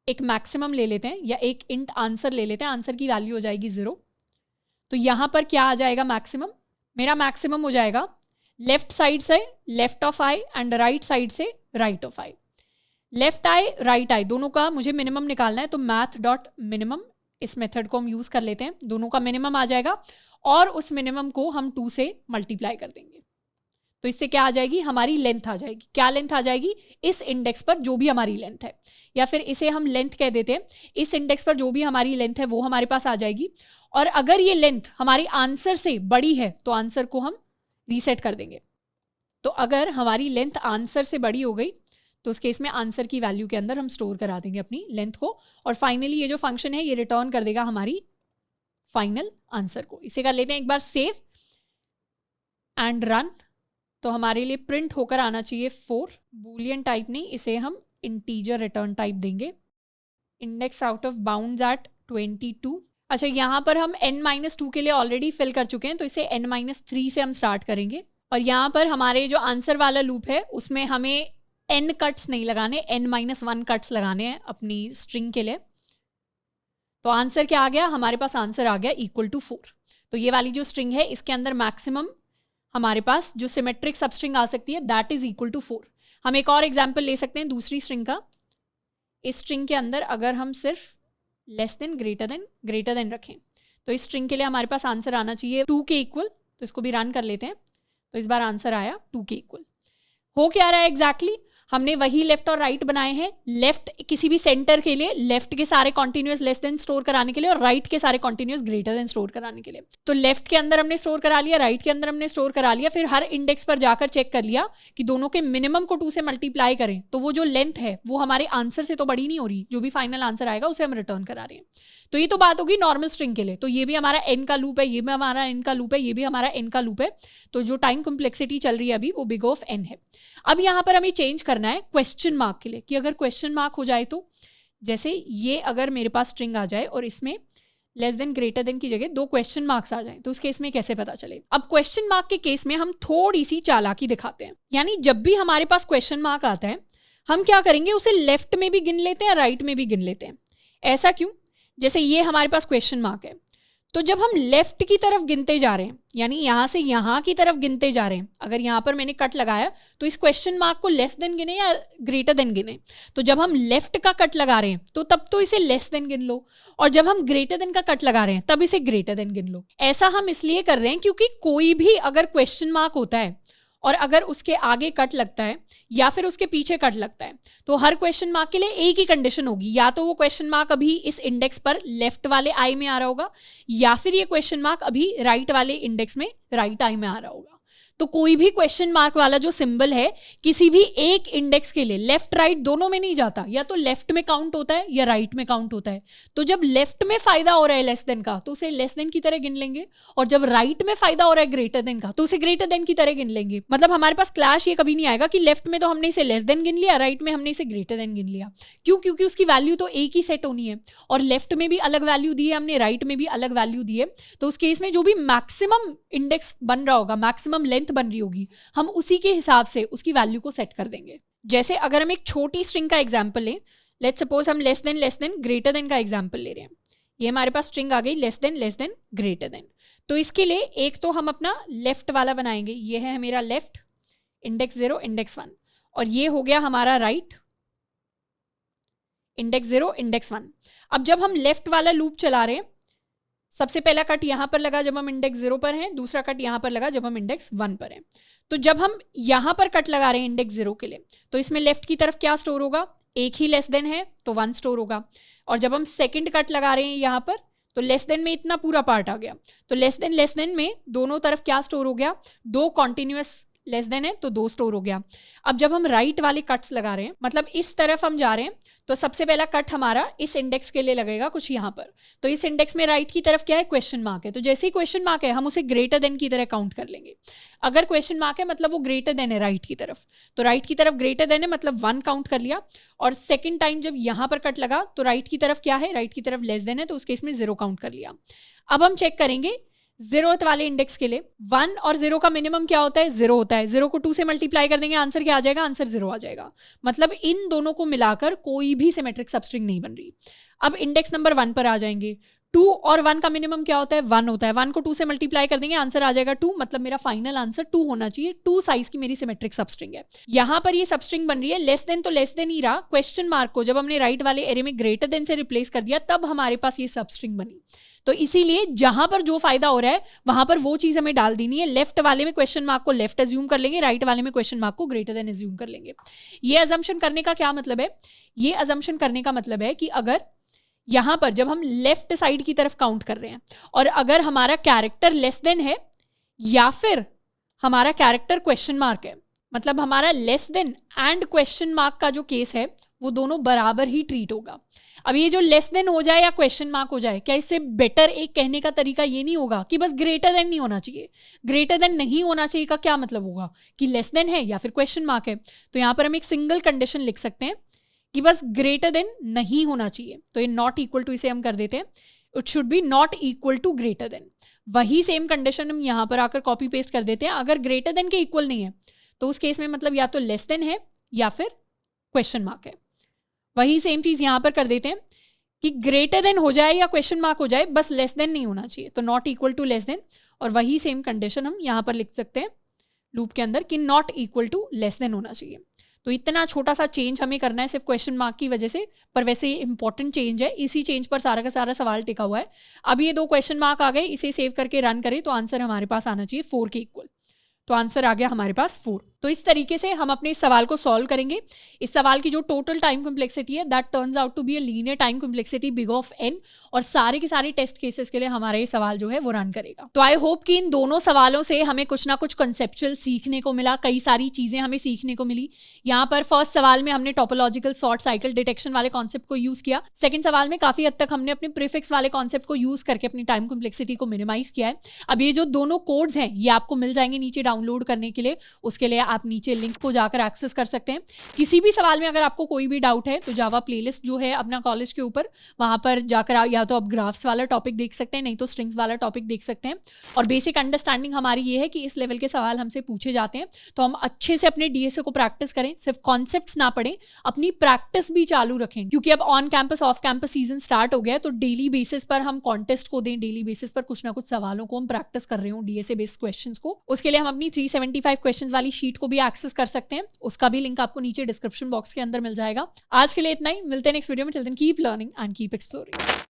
एक मैक्सिमम ले लेते हैं या एक इंट आंसर ले लेते हैं, आंसर की वैल्यू हो जाएगी 0। तो यहां पर क्या आ जाएगा मैक्सिमम, मेरा मैक्सिमम हो जाएगा लेफ्ट साइड से left of I and right side से right of I. Left I right I दोनों का मुझे मिनिमम निकालना है, तो मैथ डॉट मिनिमम, इस मेथड को हम यूज कर लेते हैं। दोनों का मिनिमम आ जाएगा और उस मिनिमम को हम 2 से मल्टीप्लाई कर देंगे। तो इससे क्या आ जाएगी, हमारी लेंथ आ जाएगी। क्या लेंथ आ जाएगी, इस इंडेक्स पर जो भी हमारी लेंथ है, या फिर इसे हम लेंथ कह देते हैं, इस इंडेक्स पर जो भी हमारी लेंथ है वो हमारे पास आ जाएगी। और अगर ये लेंथ हमारी आंसर से बड़ी है तो आंसर को हम रीसेट कर देंगे। तो अगर हमारी लेंथ आंसर से बड़ी हो गई तो उस केस में आंसर की वैल्यू के अंदर हम स्टोर करा देंगे अपनी लेंथ को, और फाइनली ये जो फंक्शन है ये रिटर्न कर देगा हमारी फाइनल आंसर को। इसे कर लेते हैं एक बार सेव एंड रन। तो हमारे लिए प्रिंट होकर आना चाहिए 4, बूलियन टाइप नहीं, इसे हम इंटीजर रिटर्न टाइप देंगे। Index out of bounds at 22। अच्छा, यहाँ पर हम n-2 के लिए ऑलरेडी फिल कर चुके हैं, तो इसे n-3 से हम स्टार्ट करेंगे। और यहाँ पर हमारे जो आंसर वाला लूप है उसमें हमें n कट्स नहीं लगाने, n-1 कट्स लगाने हैं अपनी स्ट्रिंग के लिए। तो आंसर क्या आ गया, हमारे पास आंसर आ गया इक्वल टू 4। तो ये वाली जो स्ट्रिंग है इसके अंदर मैक्सिमम हमारे पास जो सिमेट्रिक सबस्ट्रिंग आ सकती है दैट इज इक्वल टू 4। हम एक और एग्जाम्पल ले सकते हैं दूसरी स्ट्रिंग का। इस स्ट्रिंग के अंदर अगर हम सिर्फ लेस देन ग्रेटर देन रखें तो इस स्ट्रिंग के लिए हमारे पास आंसर आना चाहिए 2 के इक्वल। तो इसको भी रन कर लेते हैं। तो इस बार आंसर आया 2 के इक्वल। हो क्या रहा है एग्जैक्टली, हमने वही लेफ्ट और राइट बनाए हैं। लेफ्ट किसी भी सेंटर के लिए लेफ्ट के सारे कॉन्टिन्यूअस लेस देन स्टोर कराने के लिए और राइट के सारे कॉन्टिन्यूअस ग्रेटर देन स्टोर कराने के लिए। तो लेफ्ट के अंदर हमने स्टोर करा लिया, राइट के अंदर हमने स्टोर करा लिया, फिर हर इंडेक्स पर जाकर चेक कर लिया कि दोनों के मिनिमम को 2 से मल्टीप्लाई करें तो वो जो लेंथ है वो हमारे आंसर से तो बड़ी नहीं हो रही, जो भी फाइनल आंसर आएगा उसे हम रिटर्न करा रहे हैं। तो ये तो बात होगी नॉर्मल स्ट्रिंग के लिए। तो ये भी हमारा n का लूप है, ये भी हमारा n का लूप है, ये भी हमारा n का लूप है। तो जो टाइम कॉम्प्लेक्सिटी चल रही है अभी वो बिग ऑफ n है। अब यहाँ पर हमें चेंज करना है क्वेश्चन मार्क के लिए, कि अगर क्वेश्चन मार्क हो जाए तो जैसे ये अगर मेरे पास स्ट्रिंग आ जाए और इसमें लेस देन ग्रेटर देन की जगह 2 क्वेश्चन मार्क्स आ जाएं, तो उस केस में कैसे पता चले? अब क्वेश्चन मार्क के केस में हम थोड़ी सी चालाकी दिखाते हैं, यानी जब भी हमारे पास क्वेश्चन मार्क आता है हम क्या करेंगे, उसे लेफ्ट में भी गिन लेते हैं, राइट में भी गिन लेते हैं। ऐसा क्यों? जैसे ये हमारे पास क्वेश्चन मार्क है, तो जब हम लेफ्ट की तरफ गिनते जा रहे हैं, यानी यहां से यहां की तरफ गिनते जा रहे हैं, अगर यहां पर मैंने कट लगाया तो इस क्वेश्चन मार्क को लेस देन गिने या ग्रेटर देन गिने? तो जब हम लेफ्ट का कट लगा रहे हैं तो तब तो इसे लेस देन गिन लो, और जब हम ग्रेटर देन का कट लगा रहे हैं तब इसे ग्रेटर देन गिन लो। ऐसा हम इसलिए कर रहे हैं क्योंकि कोई भी अगर क्वेश्चन मार्क होता है और अगर उसके आगे कट लगता है या फिर उसके पीछे कट लगता है, तो हर क्वेश्चन मार्क के लिए एक ही कंडीशन होगी, या तो वो क्वेश्चन मार्क अभी इस इंडेक्स पर लेफ्ट वाले आई में आ रहा होगा, या फिर ये क्वेश्चन मार्क अभी राइट वाले इंडेक्स में राइट आई में आ रहा होगा। तो कोई भी क्वेश्चन मार्क वाला जो सिंबल है किसी भी एक इंडेक्स के लिए लेफ्ट राइट दोनों में नहीं जाता, या तो लेफ्ट में काउंट होता है या राइट में काउंट होता है। तो जब लेफ्ट में फायदा हो रहा है लेस देन का तो उसे लेस देन की तरह गिन लेंगे, और जब राइट में फायदा हो रहा है ग्रेटर देन का तो उसे ग्रेटर देन की तरह गिन लेंगे। मतलब हमारे पास क्लैश ये कभी नहीं आएगा कि लेफ्ट में तो हमने इसे लेस देन गिन लिया, राइट में हमने इसे ग्रेटर देन गिन लिया। क्यों? क्योंकि उसकी वैल्यू तो एक ही सेट होनी है, और लेफ्ट में भी अलग वैल्यू दी है हमने, राइट में भी अलग वैल्यू दी है। तो उस केस में जो भी मैक्सिमम इंडेक्स बन रहा होगा, मैक्सिमम लेंथ बन रही होगी, हम उसी के हिसाब से उसकी वैल्यू को सेट कर देंगे। जैसे अगर हम एक छोटी स्ट्रिंग का एग्जांपल लें, लेट्स सपोज हम लेस देन ग्रेटर देन का एग्जांपल ले रहे हैं। ये हमारे पास स्ट्रिंग आ गई लेस देन ग्रेटर देन। तो इसके लिए एक तो हम अपना लेफ्ट वाला बनाएंगे, ये है मेरा लेफ्ट, इंडेक्स 0 इंडेक्स 1, और ये हो गया हमारा राइट, इंडेक्स 0 इंडेक्स 1। अब जब हम लेफ्ट वाला लूप चला रहे हैं, सबसे पहला कट यहां पर लगा जब हम इंडेक्स 0 पर हैं, दूसरा कट यहां पर लगा जब हम इंडेक्स 1 पर हैं। तो जब हम यहां पर कट लगा रहे हैं इंडेक्स 0 के लिए, तो इसमें लेफ्ट की तरफ क्या स्टोर होगा? एक ही लेस देन है तो 1 स्टोर होगा। और जब हम सेकंड कट लगा रहे हैं यहां पर, तो लेस देन में इतना पूरा पार्ट आ गया, तो लेस देन में दोनों तरफ क्या स्टोर हो गया? 2 कॉन्टिन्यूअस लेस देन है तो 2 स्टोर हो गया। अब जब हम राइट वाले कट्स लगा रहे हैं, मतलब इस तरफ हम जा रहे हैं, तो सबसे पहला कट हमारा इस इंडेक्स के लिए लगेगा कुछ यहाँ पर। तो इस इंडेक्स में राइट की तरफ क्या है? क्वेश्चन मार्क है। तो जैसे ही क्वेश्चन मार्क है हम उसे ग्रेटर देन की तरह काउंट कर लेंगे। अगर क्वेश्चन मार्क है मतलब वो ग्रेटर देन है राइट की तरफ, तो राइट की तरफ ग्रेटर देन है मतलब 1 काउंट कर लिया। और सेकेंड टाइम जब यहाँ पर कट लगा तो राइट की तरफ क्या है? राइट की तरफ लेस देन है, तो उस केस में 0 काउंट कर लिया। अब हम चेक करेंगे 0th वाले इंडेक्स के लिए 1 और 0 का मिनिमम क्या होता है? 0 होता है। 0 को 2 से मल्टीप्लाई कर देंगे, आंसर क्या आ जाएगा? आंसर 0 आ जाएगा। मतलब इन दोनों को मिलाकर कोई भी सिमेट्रिक सबस्ट्रिंग नहीं बन रही। अब इंडेक्स नंबर 1 पर आ जाएंगे। 2 और 1 का मिनिमम क्या होता है? 1 होता है। 1 को 2 से मल्टीप्लाई कर देंगे, आंसर आ जाएगा 2। मतलब मेरा फाइनल आंसर 2 होना चाहिए। 2 साइज की मेरी सिमेट्रिक सबस्ट्रिंग है। यहां पर ये सबस्ट्रिंग बन रही है लेस देन, तो लेस देन ही रहा। क्वेश्चन मार्क को जब हमने राइट वाले एरे में ग्रेटर देन से रिप्लेस कर दिया तब हमारे पास ये सबस्ट्रिंग बनी। तो इसीलिए जहां पर जो फायदा हो रहा है वहां पर वो चीज हमें डाल देनी है। लेफ्ट वाले में क्वेश्चन मार्क को लेफ्ट एज्यूम कर लेंगे, राइट वाले में क्वेश्चन मार्क को ग्रेटर देन एज्यूम कर लेंगे। ये अजम्पशन करने का क्या मतलब है? ये अजम्पशन करने का मतलब है कि अगर यहां पर जब हम लेफ्ट साइड की तरफ काउंट कर रहे हैं और अगर हमारा कैरेक्टर लेस देन है या फिर हमारा कैरेक्टर क्वेश्चन मार्क है, मतलब हमारा less than and question mark का जो केस है वो दोनों बराबर ही ट्रीट होगा। अब ये जो लेस देन हो जाए या क्वेश्चन मार्क हो जाए, क्या इससे बेटर एक कहने का तरीका ये नहीं होगा कि बस ग्रेटर देन नहीं होना चाहिए? ग्रेटर देन नहीं होना चाहिए का क्या मतलब होगा? कि लेस देन है या फिर क्वेश्चन मार्क है। तो यहां पर हम एक सिंगल कंडीशन लिख सकते हैं कि बस ग्रेटर देन नहीं होना चाहिए। तो ये नॉट इक्वल टू इसे हम कर देते हैं, it should be not equal to greater than. वही सेम कंडीशन हम यहां पर आकर कॉपी पेस्ट कर देते हैं। अगर ग्रेटर देन के इक्वल नहीं है तो उस केस में मतलब या तो लेस देन है या फिर क्वेश्चन मार्क है। वही सेम चीज यहां पर कर देते हैं कि ग्रेटर देन हो जाए या क्वेश्चन मार्क हो जाए, बस लेस देन नहीं होना चाहिए। तो not equal to less than, और वही सेम कंडीशन हम यहां पर लिख सकते हैं लूप के अंदर कि not equal to less than होना चाहिए। तो इतना छोटा सा चेंज हमें करना है सिर्फ क्वेश्चन मार्क की वजह से, पर वैसे ये इंपॉर्टेंट चेंज है। इसी चेंज पर सारा का सारा सवाल टिका हुआ है। अब ये 2 क्वेश्चन मार्क आ गए, इसे सेव करके रन करें तो आंसर हमारे पास आना चाहिए 4 के इक्वल। तो आंसर आ गया हमारे पास 4। तो इस तरीके से हम अपने इस सवाल को सॉल्व करेंगे। इस सवाल की जो टोटल टाइम कॉम्प्लेक्सिटी है that turns out to be a linear time complexity big of n, और सारे के सारे टेस्ट केसेस के लिए हमारा ये सवाल जो है वो रन करेगा। तो आई होप कि इन दोनों सवालों से हमें कुछ ना कुछ कंसेप्चुअल सीखने को मिला, कई सारी चीजें हमें सीखने को मिली। यहाँ पर फर्स्ट सवाल में हमने टोपोलॉजिकल शॉर्ट साइकिल डिटेक्शन वाले कॉन्सेप्ट को यूज किया। सेकंड सवाल में काफी हद तक हमने अपने प्रीफिक्स वाले कॉन्सेप्ट को यूज करके अपनी टाइम कॉम्प्लेक्सिटी को मिनिमाइज किया है। अब ये जो दोनों कोड्स हैं ये आपको मिल जाएंगे नीचे डाउनलोड करने के लिए। उसके लिए आप नीचे लिंक को जाकर एक्सेस कर सकते हैं। किसी भी सवाल में अगर आपको कोई भी डाउट है तो जावा प्लेलिस्ट जो है अपना कॉलेज के ऊपर, वहाँ पर जाकर या तो आप ग्राफ्स वाला टॉपिक देख सकते हैं, नहीं तो स्ट्रिंग्स वाला टॉपिक देख सकते हैं। और बेसिक अंडरस्टैंडिंग हमारी ये है कि इस लेवल के सवाल हमसे पूछे जाते हैं तो हम अच्छे से अपने डीएसए को प्रैक्टिस करें, सिर्फ कॉन्सेप्ट्स ना पढ़ें, अपनी प्रैक्टिस भी चालू रखें, क्योंकि अब on campus off campus season start हो गया है। तो डेली बेसिस पर हम कॉन्टेस्ट को दें, डेली बेसिस पर कुछ ना कुछ सवालों को हम प्रैक्टिस कर रहे हो डीएसए बेस्ड क्वेश्चंस को। उसके लिए हम अपनी 375 क्वेश्चंस वाली शीट को भी एक्सेस कर सकते हैं, उसका भी लिंक आपको नीचे डिस्क्रिप्शन बॉक्स के अंदर मिल जाएगा। आज के लिए इतना ही, मिलते हैं नेक्स्ट वीडियो में। Till then keep learning and keep exploring.